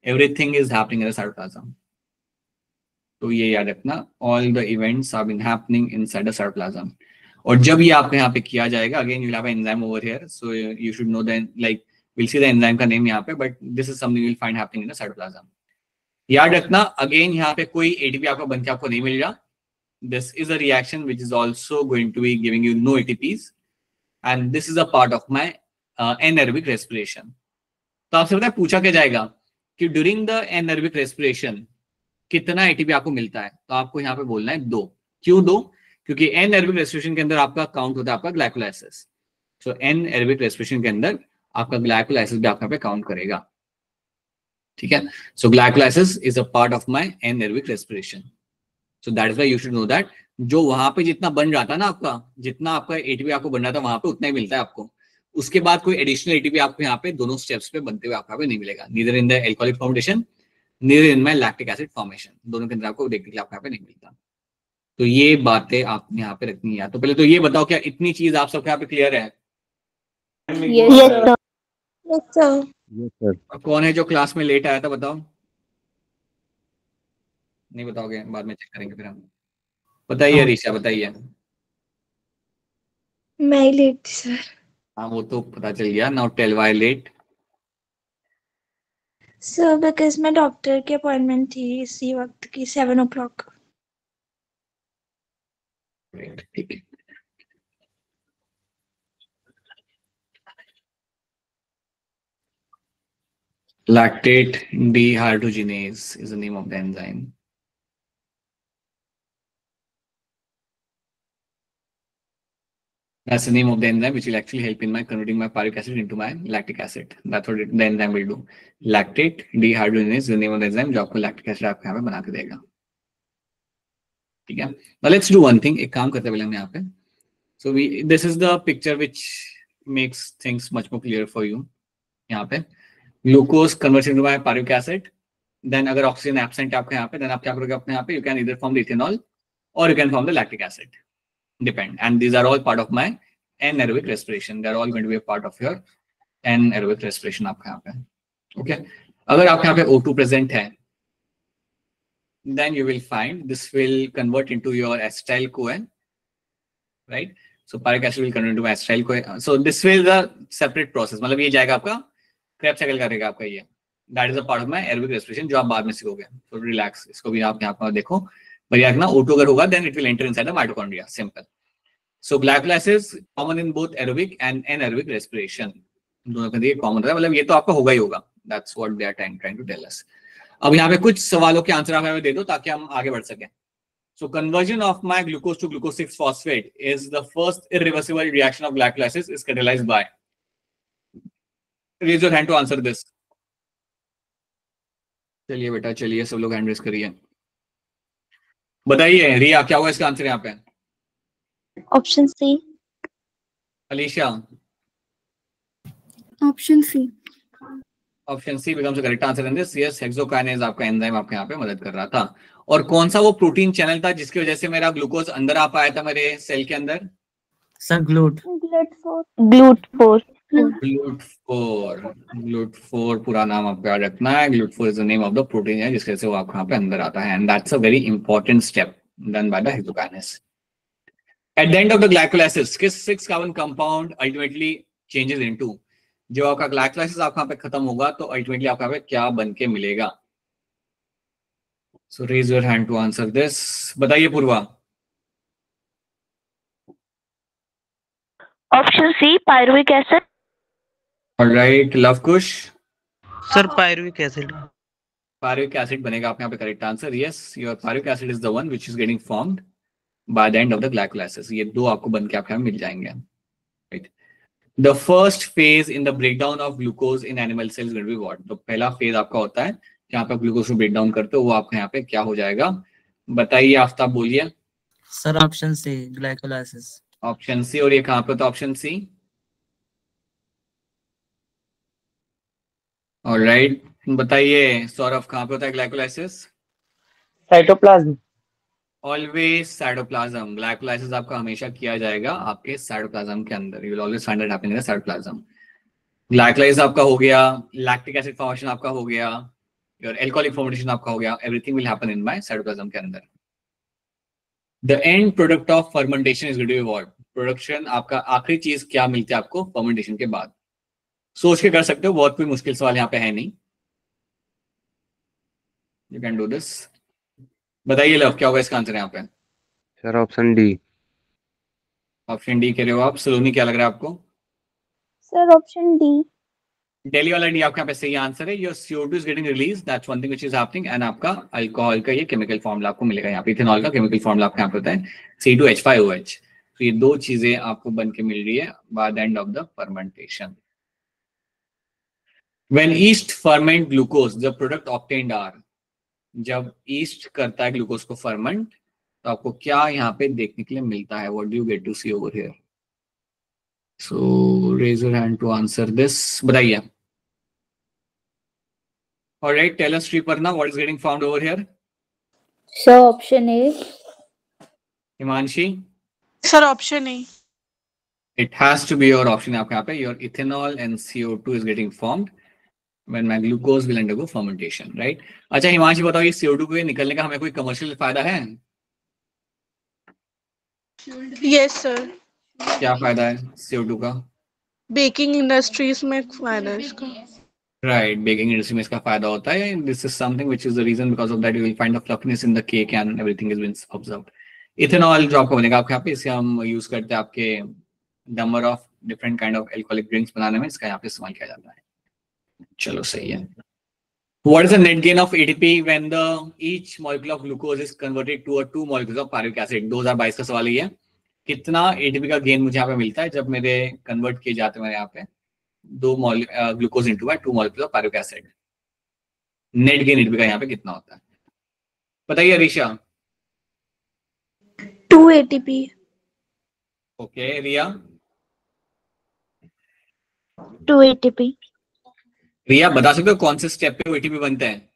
Everything is happening in the cytoplasm. तो ये याद रखना, all the events are been happening inside the cytoplasm. और जब ये आपके यहाँ पे किया जाएगा, again you will have an enzyme over here, so you should know then, like we'll see the enzyme का नेम यहाँ पे, but this is something you'll find happening in the cytoplasm. याद रखना, अगेन यहाँ पे कोई ATP आपका बन के आपको नहीं मिल रहा। This is a reaction which is also going to be giving you no ATPs, and this is a part of my anaerobic respiration. तो आपसे पता है पूछा क्या जाएगा कि ड्यूरिंग द एनारोबिक रेस्पिरेशन कितना एटीपी आपको मिलता है, तो आपको यहाँ पे बोलना है 2। क्यों 2? क्योंकि एनारोबिक रेस्पिरेशन के अंदर आपका काउंट होता है आपका ग्लाइकोलाइसिस। सो एनारोबिक रेस्पिरेशन के अंदर आपका ग्लाइकोलाइसिस भी आपका पे काउंट करेगा, ठीक है। So glycolysis is a part of my anaerobic respiration. So that is why you should know that जो वहां पे जितना बन रहा था ना आपका, जितना आपका एटीपी आपको बन रहा था वहां पे उतना ही मिलता है आपको। उसके बाद कोई एडिशनल एटीपी आपको यहाँ पे दोनों स्टेप्स पे बनते हुए आपको यहाँ पे नहीं मिलेगा, neither in the alcoholic formation neither in my lactic acid formation, दोनों के अंदर आपको देखने के लिए आपको यहाँ पे नहीं मिलता। तो ये बातें आपने यहाँ पे रखनी है। तो पहले तो ये बताओ क्या इतनी चीज आप सबके यहाँ पे क्लियर है? Yes sir. और कौन है जो क्लास में लेट आया था बताओ? नहीं बताओगे, बाद में चेक करेंगे फिर हम। बताइए ऋषा, बताइए। मैं ही लेट थी सर। हाँ वो तो पता चल गया। Now tell why late. Sir because मैं डॉक्टर की अपॉइंटमेंट थी इसी वक्त की 7 o'clock। ठीक है। Lactate dehydrogenase is the name of the enzyme. That's the name of the enzyme which will actually help in my converting my pyruvic acid into my lactic acid. That's what the enzyme will do. Lactate dehydrogenase is the name of the enzyme जो आपको lactic acid आपको यहाँ पे बना के देगा, ठीक है। Now let's do one thing. एक काम करते हैं पहले हम यहाँ पे. So this is the picture which makes things much more clear for you. यहाँ पे glucose converts into my pyruvic acid. Then अगर oxygen absent है आपके यहाँ पे, then आप क्या करोगे अपने यहाँ पे? You can either form the ethanol or you can form the lactic acid. Depend. And these are all part of my anaerobic respiration. They are all going to be a part of your anaerobic respiration आपके यहाँ पे. Okay. अगर आपके यहाँ पे O2 present है, then you will find this will convert into your acetyl-CoA, right? So pyruvic acid will convert into acetyl-CoA. So this will the separate process. मतलब ये जाएगा आपका Krebs cycle करेगा आपका ये. That is a part of my aerobic respiration जो आप बाद में सीखोगे. So relax. इसको भी आप यहाँ पर देखो. पर याद रखना O2 अगर होगा then it will enter inside the mitochondria. Simple. So glycolysis common in both aerobic and anaerobic respiration. दोनों के लिए कॉमन है, मतलब ये तो आपका होगा ही होगा. That's what they are trying to tell us. अब यहाँ पे कुछ सवालों के आंसर आप हमें दे दो ताकि हम आगे बढ़ सकें. So conversion of my glucose to glucose 6 phosphate is the first irreversible reaction of glycolysis is catalyzed by. Raise your hand to answer this. चलिए बेटा चलिए, सब लोग हैंड रेज करिए. बताइए रिया क्या होगा इसका आंसर यहाँ पे? Option C. Alisha? Option C. Option C becomes the correct answer in this. Yes, hexokinase आपका एंजाइम आपके यहाँ पे मदद कर रहा था. और कौन सा वो प्रोटीन चैनल था जिसकी वजह से मेरा ग्लूकोज अंदर आ पाया था मेरे सेल के अंदर? Sir glute. GLUT4 पूरा नाम आपको याद रखना है. GLUT4 is the name of the protein है जिसकी वजह से वो आपको यहाँ पे अंदर आता है. And that's a very important step done by the hexokinase. At the end of the glycolysis किस 6 carbon compound ultimately changes into? जो आपका ग्लाइकोलाइसिस आपका यहाँ पे खत्म होगा तो अल्टीमेटली आपका यहाँ पे क्या बन के मिलेगा? So raise your hand to answer this. बताइए Purva. Option C pyruvic acid. Alright, Lavkush? Sir pyruvic acid. Pyruvic acid बनेगा आपके यहाँ पे correct answer. Yes, your pyruvic acid is the one which is getting formed by the end of the glycolysis. ये दो आपको बन के आपके यहाँ मिल जाएंगे, right. The first phase in the breakdown of glucose in animal cells will be what? तो पहला फेज आपका होता है जहाँ पे ग्लूकोज को ब्रेक डाउन करते हो, वो आपके यहाँ पे क्या हो जाएगा? बताइए आफ्ताब, बोलिए. Sir option C glycolysis. Option C. और ये कहाँ पे? तो ऑप्शन सी. ऑलराइट, बताइए सौरभ कहाँ पे होता है glycolysis? Cytoplasm. Always cytoplasm. Glycolysis आपका हमेशा किया जाएगा आपके साइटोप्लाज्म के अंदर. You will always find it happening in the cytoplasm. Glycolysis आपका हो गया, लैक्टिक एसिड फॉर्मेशन आपका हो गया, योर एल्कोहलिक फॉर्मेशन आपका हो गया. Everything will happen in my cytoplasm के अंदर. The end product of fermentation is going to be what? Production आपका आखिरी चीज क्या मिलती है आपको फर्मेंटेशन के बाद? सोच के कर सकते हो, बहुत कोई मुश्किल सवाल यहाँ पे है नहीं. You can do this. बताइए लव क्या होगा इसका आंसर यहाँ पे? Sir option D. Option D कह रहे हो आप. सलोनी क्या लग रहा है आपको? Sir option D. दिल्ली वाला डी आपका यहाँ पे सही आंसर है। Your CO2 is getting release, that's one thing which is happening, and आपका अल्कोहल का ये केमिकल फॉर्मूला आपको मिलेगा यहाँ पे, इथेनॉल का केमिकल फॉर्मूला आपको यहाँ पे होता है C2H5OH। तो ये दो चीजें आपको बन के मिल रही है by the end of the fermentation. When yeast ferment glucose the product obtained are, जब ईस्ट करता है ग्लूकोज को फर्मेंट तो आपको क्या यहाँ पे देखने के लिए मिलता है? What do you get to see over here? So raise your hand to answer this, बताइए। Alright, tell us Shriparna, what is getting found over here? Sir option A. Himanshi? Sir option A. It has to be your option आपके यहाँ पे, your ethanol and CO2 is getting formed when my glucose will undergo fermentation, right? अच्छा हिमांशी बताओ, ये CO2 को निकलने का हमें कोई कमर्शियल फायदा है? Yes sir. क्या फायदा है CO2 का? बेकिंग इंडस्ट्रीज में फायदा है इसका। राइट, बेकिंग इंडस्ट्री में इसका फायदा होता है। This is something which is the reason, because of that you will find the fluffiness in the cake and everything is been observed. Ethanol जो आपको बनेगा आपके यहाँ पे, इसे हम यूज करते हैं आपके number of different kind of alcoholic drinks बनाने में, इसका यहाँ पे इस्तेमाल किया जाता है। चलो सही है। What is the net gain of ATP when the each molecule of glucose is converted to a 2 molecules of pyruvic acid? 2022 का सवाल ये है, कितना ATP का गेन मुझे यहाँ पे मिलता है जब मेरे कन्वर्ट किए जाते हैं मेरे यहाँ पे 2 glucose into 2 molecules of pyruvic acid? Net gain ATP का यहाँ पे कितना होता है बताइए अरीशा। 2 ATP। ओके, रिया? 2 ATP। रिया बता सकते हो कौन से स्टेप पे ATP बनते हैं?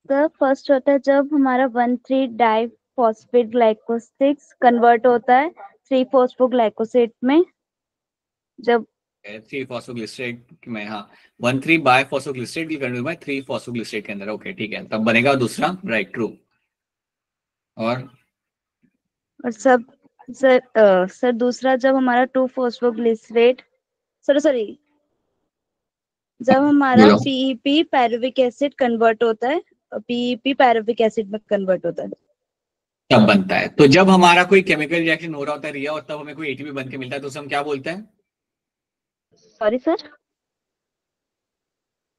सर फर्स्ट होता है जब हमारा 1,3 डाइफॉस्फेट ग्लाइकोसिस कन्वर्ट होता है 3 फॉस्फोग्लाइकोसेट में, जब 3 फॉस्फोग्लिसरेट में, हाँ 1,3 बाइफॉस्फोग्लिसरेट की कन्वर्ट में 3 फॉस्फोग्लिसरेट के अंदर। ओके ठीक है, तब बनेगा दूसरा, राइट ट्रू। और सर दूसरा जब हमारा 2 फॉस्फोग्लिसरेट सॉरी जब हमारा बोलो। PEP पायरुविक एसिड कन्वर्ट होता है, PEP पायरुविक एसिड में कन्वर्ट होता है तब बनता है। तो जब हमारा कोई केमिकल रिएक्शन हो रहा होता है रिया, और तब हमें कोई ATP बन के मिलता है तो उसे हम क्या बोलते हैं? Sorry sir.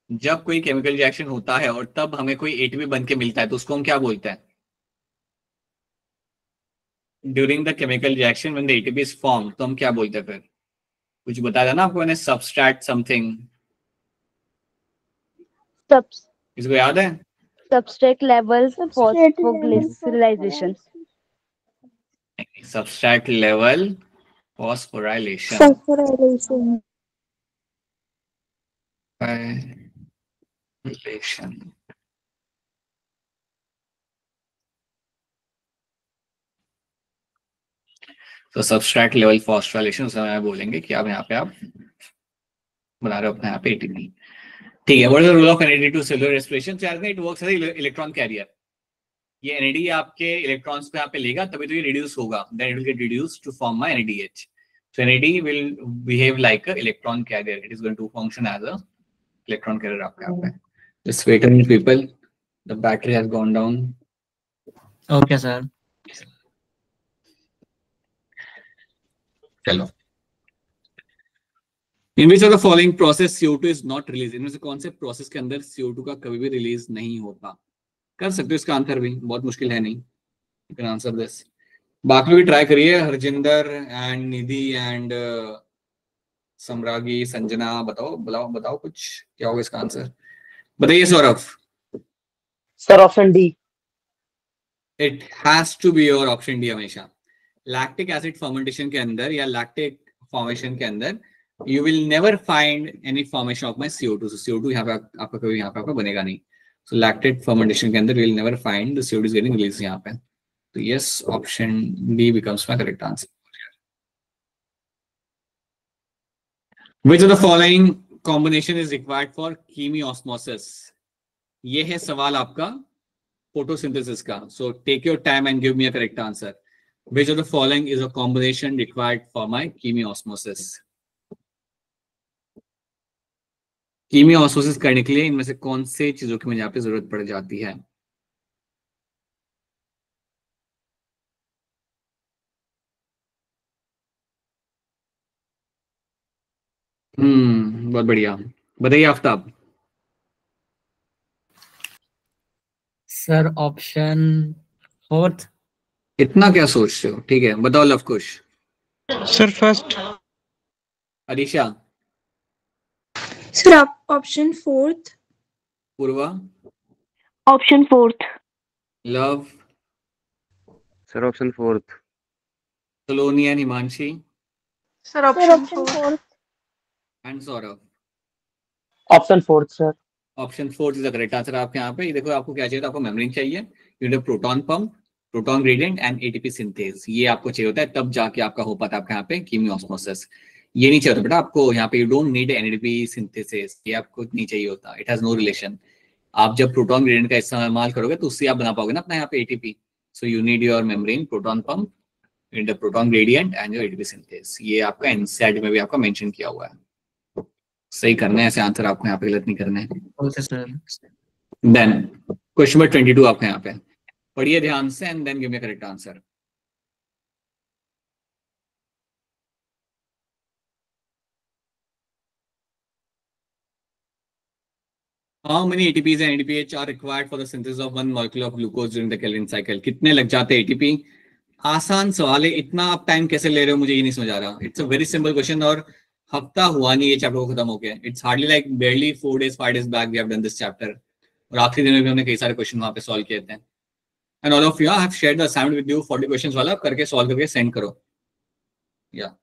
जब कोई केमिकल रिएक्शन होता है और तब हमें कोई ATP बन के मिलता है तो उसको हम क्या बोलते हैं? During the chemical reaction when the ATP is form, तो हम क्या बोलते हैं फिर? कुछ बताया था ना आपको मैंने, सबस्ट्रैट समथिंग, इसको याद है? Substrate level phosphoglycerisation. Substrate level phosphorylation. Sulphurylation. तो सबस्ट्रैट लेवल फॉस्फोराइलेशन उसे बोलेंगे कि आप यहाँ पे आप बना रहे हो अपने यहाँ पे ATP। ठीक है, what is the role of NAD to cellular respiration? तो it works as electron carrier. ये NAD आपके इलेक्ट्रॉन्स को यहाँ पे लेगा तभी तो ये रिड्यूस होगा, then it will get reduced to form my NADH। So NAD will behave like a electron carrier. It is going to function as a electron carrier आपके यहाँ पे। Just wait a minute people, the battery has gone down. Okay sir. चलो, in which of the following process CO2 is not released? इनमें से कौन से process के अंदर CO2 का कभी भी रिलीज नहीं होता? कर सकते हो इसका आंसर भी, बहुत मुश्किल है नहीं। You can answer this. बाकी भी ट्राई करिए, हरजिंदर एंड निधि एंड सम्रागी, संजना, बताओ कुछ क्या होगा इसका आंसर? बताइए Saurabh. Sir option D. It has to be your option D हमेशा। लैक्टिक एसिड फर्मेंटेशन के अंदर या लैक्टिक फॉर्मेशन के अंदर you will never find any formation of my CO2। So CO2 यहाँ पे आपका कभी यहाँ पे आपका बनेगा नहीं। सो लैक्टिक फर्मेंटेशन के अंदर you will never find the CO2 is getting release यहाँ पे। तो yes, option D becomes my correct answer. Which of the following combination is required for chemiosmosis? ये है सवाल आपका photosynthesis का. So take your time and give me a correct answer. Which of the following is a combination required for my chemiosmosis? chemiosmosis करने के लिए इनमें से कौन से चीजों की मुझे यहाँ पे जरूरत पड़ जाती है? बहुत बढ़िया। बताइए आफ्ताब। Sir option fourth. इतना क्या सोचते हो? ठीक है, बताओ love Kush. Sir first. Arisha. Sir option fourth. Purva. Option fourth. Love. Sir option fourth. Saloni and Himanshi. Sir sir option option fourth. Fourth. And Saurabh. Option fourth sir. Option fourth is the correct answer आपके यहाँ पे। ये देखो, आपको क्या चाहिए था? आपको मेम्ब्रेन चाहिए, unit proton pump, proton gradient and ATP synthase. ये आपको चाहिए होता है, तब जाके आपका हो पाता है आपके यहाँ पे कीमियोस्मोसिस। ये नहीं चाहिए होता बेटा आपको यहाँ पे। You don't need NADP synthesis, ये आपको नहीं चाहिए होता। It has no relation. आप जब प्रोटॉन ग्रेडियंट का इस्तेमाल करोगे तो उससे आप बना पाओगे ना अपना यहाँ पे ATP. So you need your membrane, proton pump, in the proton gradient and your ATP synthase. ये आपका एनसीईआरटी में भी आपका मेंशन किया हुआ है। सही करना है ऐसे आंसर, आपको यहाँ पे गलत नहीं करना है। Okay sir. Then question number 22 आपके यहाँ पे पढ़िए ध्यान से and then give me correct answer. How many ATPs and ADPH are required for the synthesis of one molecule of glucose during the Calvin cycle? कितने लग जाते हैं ATP? आसान सवाल है, इतना आप टाइम कैसे ले रहे हो मुझे ये नहीं समझ आ रहा। It's a very simple question और हफ्ता हुआ नहीं ये चैप्टर को खत्म हो गया। It's hardly like barely 4 days 5 days back we have done this chapter, और आखिरी दिन में भी हमने कई सारे क्वेश्चन वहां पे सॉल्व किए थे। And all of you I have shared the assignment with you 40 questions वाला, करके सॉल्व करके सेंड करो। या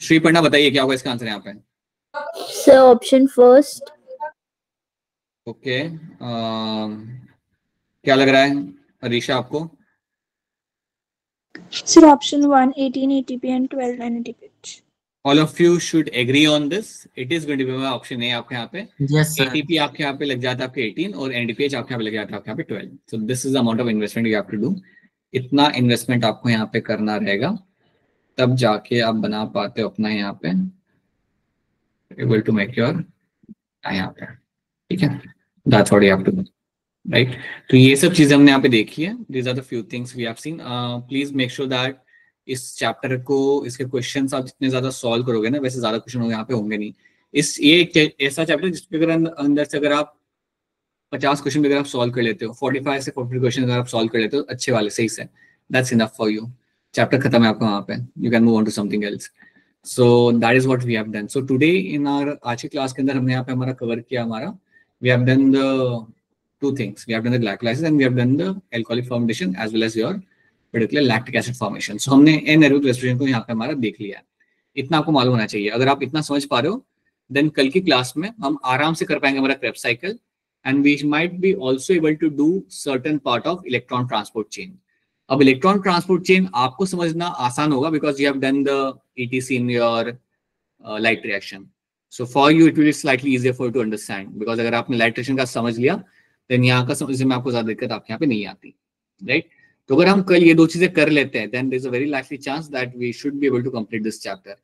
श्री पन्ना बताइए क्या होगा इसका आंसर यहाँ पे? Sir option first. ओके, क्या लग रहा है अरीशा आपको? Sir option 1 18 ATP and 12 NADPH। All of you should agree on this. It is going to be my option A आपके यहाँ पे। Yes sir. ATP आपके यहाँ पे लग जाता है आपके 18 और NADPH आपके यहाँ पे लग जाता है आपके यहाँ पे 12। So this is the amount of investment you have to do. इतना इन्वेस्टमेंट आपको यहाँ पे करना रहेगा, तब जाके आप बना पाते हो अपना यहाँ पे able to make your यहाँ पे। ठीक है, that's what you have to do. Right तो ये सब चीजें हमने यहाँ पे देखी है। These are the few things we have seen. Please make sure that इस चैप्टर को, इसके क्वेश्चंस आप जितने ज्यादा सॉल्व करोगे ना, वैसे ज्यादा क्वेश्चन यहाँ पे होंगे नहीं। ये एक ऐसा चैप्टर जिसपे अगर अंदर से अगर आप 50 क्वेश्चन भी अगर आप सॉल्व कर लेते हो, 45 से 40 क्वेश्चन अगर आप सॉल्व कर लेते हो अच्छे वाले सही से, that's enough for you. Chapter खत्म है आपका वहाँ पे, you can move on to something else. So that is what we have done. So today in our आज की क्लास के अंदर हमने यहाँ पे हमारा कवर किया हमारा, we have done the two things. We have done the glycolysis and we have done the alcoholic fermentation as well as your particular lactic acid formation. So हमने anaerobic respiration को यहाँ पे हमारा देख लिया है। इतना आपको मालूम होना चाहिए। अगर आप इतना समझ पा रहे हो, then कल की क्लास में हम आराम से कर पाएंगे हमारा Krebs cycle and we might be also able to do certain part of electron transport chain. अब electron transport chain आपको समझना आसान होगा because you have done the ETC in your light reaction. So for you it will be slightly easier for you to understand because अगर आपने light reaction का समझ लिया देन यहाँ का समझने में आपको ज्यादा दिक्कत आपके यहाँ पे नहीं आती। राइट तो अगर हम कल ये दो चीजें कर लेते हैं then there is a very likely chance that we should be able to complete this chapter.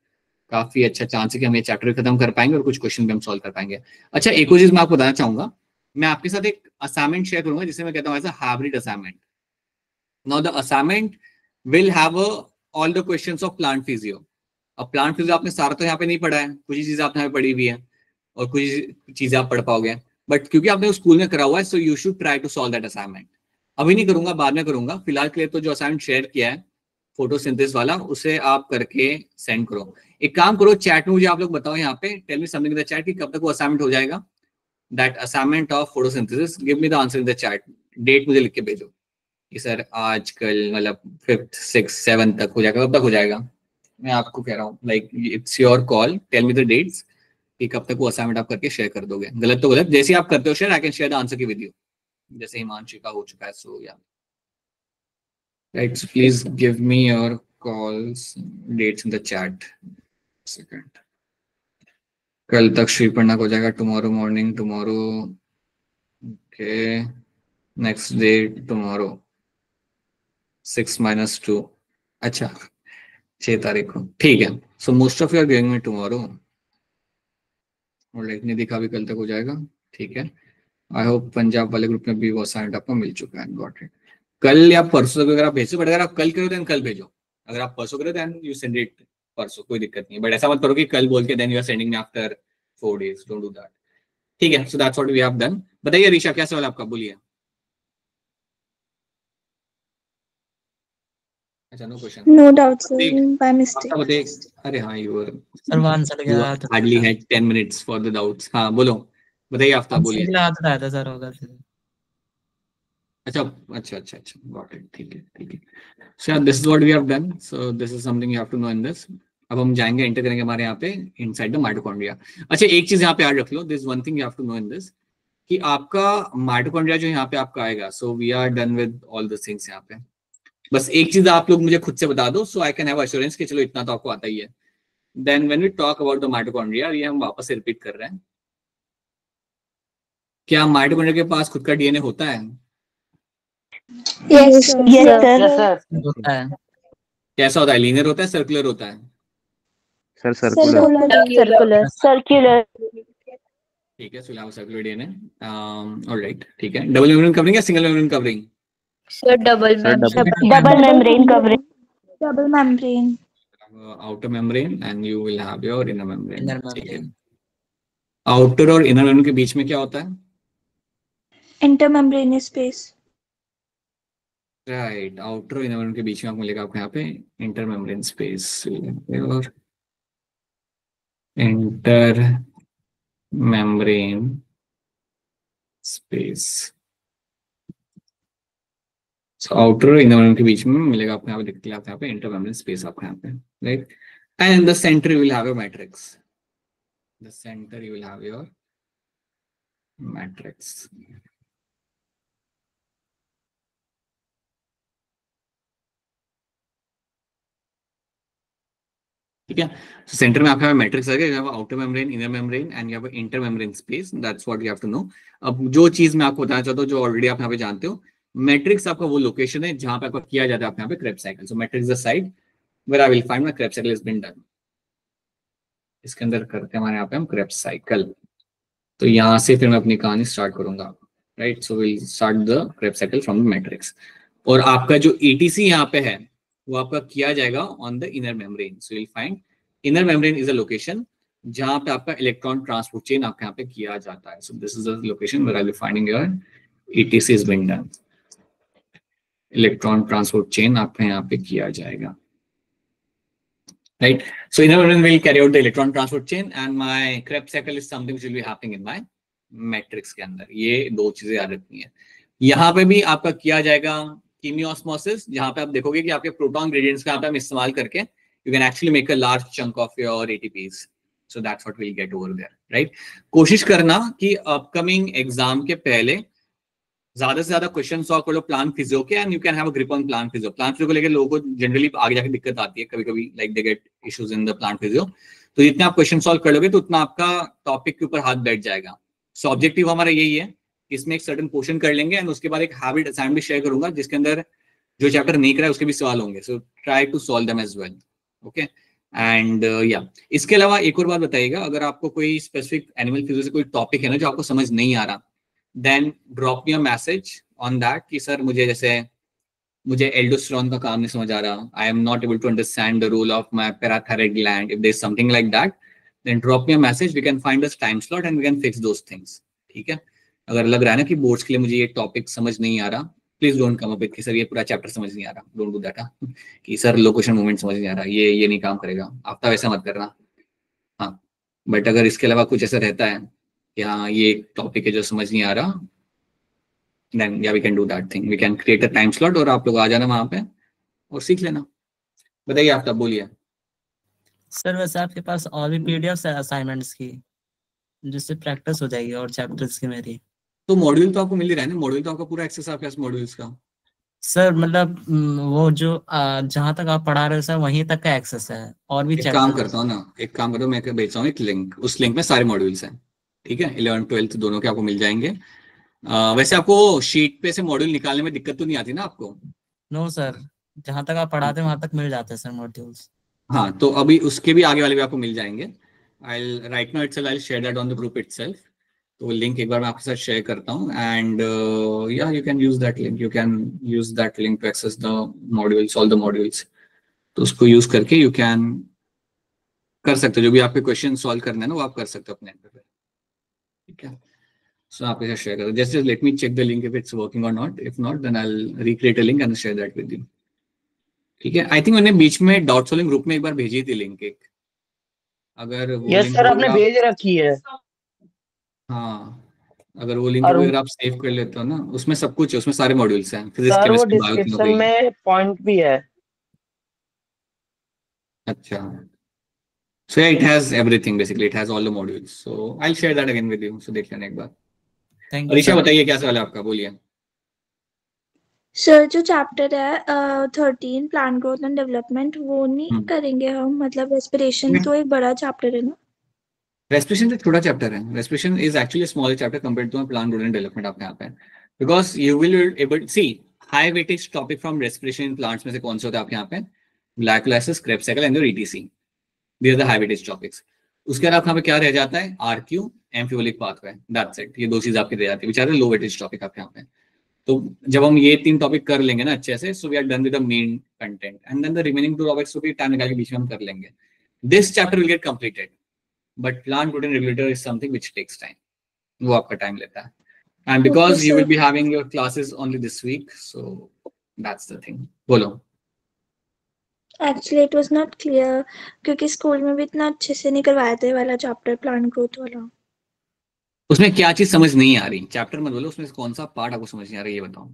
काफी अच्छा चांस है कि हम ये चैप्टर खत्म कर पाएंगे और कुछ क्वेश्चन भी हम सॉल्व कर पाएंगे। अच्छा एक और चीज मैं आपको बताना चाहूंगा, मैं आपके साथ एक असाइनमेंट शेयर करूंगा जिसे मैं कहता हूँ as a hybrid assignment. Now the assignment will have all the questions of plant physio. अब प्लांट फिजियो आपने सारा तो यहाँ पे नहीं पढ़ा है, कुछ ही चीजें आपने यहाँ पे पढ़ी हुई है और कुछ चीजें आप पढ़ पाओगे, बट क्योंकि आपने स्कूल में करा हुआ है so you should try to solve that assignment. अभी नहीं करूंगा, बाद में करूंगा। फिलहाल के लिए तो जो असाइनमेंट शेयर किया है फोटोसिंथेसिस वाला, उसे आप करके सेंड करो। एक काम करो, चैट में मुझे आप लोग बताओ यहाँ पे, tell me something in the chat कि कब तक वो असाइनमेंट हो जाएगा, that assignment of photosynthesis. Give me the answer in the chat, date मुझे लिख के भेजो कि सर आज कल मतलब 5th 6th 7th तक हो जाएगा। कब तक हो जाएगा मैं आपको कह रहा हूँ, like it's your call, tell me the dates कि कब तक वो असाइनमेंट आप करके शेयर कर दोगे। गलत तो गलत, जैसे आप करते हो share I can share the answer की विद यू, जैसे हिमांशु का हो चुका है। So yeah right, so please give me your calls dates in the chat. Second कल तक श्रीपर्णा को हो जाएगा, tomorrow morning, tomorrow okay, next day tomorrow 6-2, अच्छा 6 तारीख को, ठीक है। So most of you are giving me tomorrow और लिखने दिखा भी कल तक हो जाएगा, ठीक है। आई होप पंजाब वाले ग्रुप में भी वो असाइनमेंट आपको मिल चुका है, गॉट इट। कल या परसों तक अगर आप भेजो, बट अगर आप कल करो देन कल भेजो, अगर आप परसों करो देन यू सेंड इट परसों, कोई दिक्कत नहीं, बट ऐसा मत करो कि कल बोल के then you are sending me after 4 days, don't do that, ठीक है। So that's what we have done. बताइए ऋषा, क्या सवाल आपका, बोलिए। अच्छा, no question, No doubt, sir. By mistake. बताइए। अरे हाँ, यू सर वो आंसर गया था, hardly had 10 minutes for the doubts. हाँ बोलो, बताइए आफ्ताब, बोलिए। आंसर आया था सर, होगा फिर। अच्छा अच्छा अच्छा अच्छा, गॉट इट, ठीक है ठीक है। So this is what we have done, so this is something you have to know in this. अब हम जाएंगे, एंटर करेंगे हमारे यहाँ पे इनसाइड द माइटोकॉन्ड्रिया। अच्छा, एक चीज यहाँ पे याद रख लो, this one thing you have to know in this, कि आपका माइटोकॉन्ड्रिया जो यहाँ पे आपका आएगा, so we are done with all the things यहाँ पे। बस एक चीज आप लोग मुझे खुद से बता दो, so I can have assurance कि चलो इतना तो आपको आता ही है। Then when we talk about the mitochondria, ये हम वापस से रिपीट कर रहे हैं, क्या माइटोकॉन्ड्रिया के पास खुद का डीएनए होता है? Yes, sir. Yes, sir. होता है। कैसा होता है, लीनियर होता है, सर्कुलर होता है? Sir circular. सर्कुलर। ठीक है, सो सर्कुलर डीएनए, ऑलराइट, ठीक है। डबल मेम्ब्रेन कवरिंग या single membrane covering? Sir double double membrane covering. Double membrane. Outer membrane and you will have your inner membrane, Inner ठीक है। membrane. आउटर और inner membrane के बीच में क्या होता है? Intermembranous space. राइट, आउटर और इनर मेम्ब्रेन के बीच में आपको मिलेगा आपको यहाँ पे इंटर मेम्ब्रेन स्पेस, और inter membrane space. So outer और इनर मेम्ब्रेन के बीच में मिलेगा आपको यहाँ पे, दिखती है आपको यहाँ पे इंटर मेम्ब्रेन स्पेस आपको यहाँ पे, right. And in the centre you will have your matrix, the centre you will have your matrix. ठीक है, तो सेंटर में आपका मैट्रिक्स आ गया, outer membrane, inner membrane and यहाँ पे inter membrane space, that's what you have to know. अब जो चीज मैं आपको बताना चाहता हूँ, जो ऑलरेडी आप यहाँ पे जानते हो, मैट्रिक्स आपका वो लोकेशन है जहां पे आपका किया जाता है यहाँ पे Krebs cycle. So matrix the site where I will find my Krebs cycle is been done. इसके अंदर करते हैं हमारे यहाँ पे हम क्रेब्स साइकिल, तो यहाँ से फिर मैं अपनी कहानी स्टार्ट करूंगा, right. So will start the Krebs cycle from the matrix, और आपका जो ETC यहाँ पे है वो आपका किया जाएगा on the inner membrane. So will find inner membrane is a location जहां पे आपका इलेक्ट्रॉन ट्रांसपोर्ट चेन आपके यहाँ पे किया जाता है। So this is the location where I will finding your ETC is being done, electron transport chain आपके यहाँ पे किया जाएगा, right. So inner membrane will carry out the electron transport chain and my Krebs cycle is something which will be happening in my matrix के अंदर। ये दो चीजें याद रखनी है। यहाँ पे भी आपका किया जाएगा कीमियोस्मोसिस, जहां पे आप देखोगे कि आपके प्रोटॉन ग्रेडियंट्स का यहाँ पे हम इस्तेमाल करके you can actually make a large chunk of your ATPs। So that's what will get over there, right. कोशिश करना कि अपकमिंग एग्जाम के पहले ज्यादा से ज्यादा क्वेश्चन सॉल्व कर लो प्लान फिजियो के, and you can have a grip on plan physio. Plan physio को लेकर लोगों को जनरली आगे जाके दिक्कत आती है, कभी कभी like they get issues in the plan physio. तो जितने आप क्वेश्चन सॉल्व कर लोगे तो उतना आपका टॉपिक के ऊपर हाथ बैठ जाएगा। सो ऑब्जेक्टिव हमारा यही है, इसमें एक सर्टेन पोर्शन कर लेंगे एंड उसके बाद एक हैबिट असाइनमेंट भी शेयर करूंगा जिसके अंदर जो चैप्टर नहीं करा है उसके भी सवाल होंगे। So try to solve them as well, okay. And yeah इसके अलावा एक और बात बताइएगा, अगर आपको कोई स्पेसिफिक एनिमल फिजिक्स से कोई टॉपिक है ना जो आपको समझ नहीं आ रहा, then drop me a message on that कि सर मुझे एल्डोस्टेरोन का काम नहीं समझ आ रहा, I am not able to understand the role of my parathyroid gland. If there is something like that, then drop me a message, we can find a time slot and we can fix those things, ठीक है। अगर लग रहा है ना कि boards के लिए मुझे ये टॉपिक समझ नहीं आ रहा, please don't come up with कि सर ये पूरा चैप्टर समझ नहीं आ रहा, डोंट डू दैट कि सर लोकेशन मूवमेंट समझ नहीं आ रहा, ये नहीं काम करेगा, आप वैसा मत करना। हाँ, बट अगर इसके अलावा कुछ ऐसा रहता है कि हाँ ये टॉपिक है जो समझ नहीं आ रहा, then yeah we can do that thing, we can create a time slot और आप लोग आ जाना वहां पे और सीख लेना। बताइए आप तब, बोलिए। सर वैसे आपके पास और भी पीडीएफ है असाइनमेंट्स की, जिससे प्रैक्टिस हो जाएगी और चैप्टर्स की मेरी? तो मॉड्यूल तो आपको मिल ही रहा है ना, मॉड्यूल तो आपका पूरा एक्सेस आपके पास मॉड्यूल्स का। सर मतलब वो जो जहां तक आप पढ़ा रहे हो सर वहीं तक का एक्सेस है, और भी एक काम करता हूँ ना, एक काम करो, मैं भेजता हूँ एक लिंक, उस लिंक में सारे मॉड्यूल्स हैं, ठीक है। 11th 12th दोनों के आपको मिल जाएंगे। वैसे आपको शीट पे से मॉड्यूल निकालने में दिक्कत तो नहीं आती ना आपको? नो सर, जहां तक आप पढ़ाते हैं वहां तक मिल जाते हैं सर मॉड्यूल्स। हाँ, तो अभी उसके भी आगे वाले भी आपको मिल जाएंगे। I right now itself I will share that on the group itself. तो वो लिंक एक बार मैं आपके साथ शेयर करता हूँ and yeah you can use that link, you can use that link to access the modules, all the modules. तो उसको यूज करके यू कैन कर सकते हो, जो भी आपके क्वेश्चन सॉल्व करना है ना वो आप कर सकते हो अपने एंड पे, ठीक है। सो आप इसे शेयर करो, just let me check the link if it's working और not, if not then I will recreate a link and share that with you, ठीक है। आई थिंक मैंने बीच में डॉट सोल्विंग ग्रुप में एक बार भेजी थी लिंक एक, अगर वो यस लिंक सर को आपने अगर भेज रखी है। हाँ, अगर वो लिंक और को अगर आप सेव कर लेते हो ना, उसमें सब कुछ है, उसमें सारे मॉड्यूल्स हैं, फिजिक्स सर वो केमिस्ट्री बायो तीनों डिस्क्रिप्शन के ही। में पॉइंट भी है। अच्छा, so yeah, it has everything basically, it has all the modules, so I'll share that again with you, so देख लेना एक बार। Thank you Alisha sir. बताइए क्या सवाल है आपका, बोलिए। सर जो चैप्टर है 13 प्लांट ग्रोथ एंड डेवलपमेंट वो नहीं करेंगे हम, मतलब रेस्पिरेशन तो एक बड़ा चैप्टर है ना? रेस्पिरेशन एक छोटा चैप्टर है, respiration is actually smaller chapter compared to plant growth and development आपके यहाँ पे, because you will able see high weightage topic from respiration in plants में से कौन से होते हैं आपके यहाँ पे, glycolysis, Krebs cycle and ETC, these are the high weightage topics. उसके बाद यहाँ पे क्या रह जाता है, RQ, amphibolic pathway, that's it, ये दो चीज आपकी रह जाती है, बेचारे लो वेटेज टॉपिक आपके यहाँ पे। तो जब हम ये 3 टॉपिक कर लेंगे ना अच्छे से, so we are done with the main content and then the remaining 2 topics को भी टाइम निकाल के बीच में हम कर लेंगे, this chapter will get completed, but plant growth and regulator is something which takes time, वो आपका टाइम लेता है, and because you will be having your classes only this week, so that's the thing. बोलो। Actually it was not clear, क्योंकि school में भी इतना अच्छे से नहीं करवाया था ये वाला चैप्टर प्लांट ग्रोथ वाला। उसमें क्या चीज समझ नहीं आ रही, चैप्टर मत बोलो, उसमें कौन सा पार्ट आपको समझ नहीं आ रहा है ये बताओ।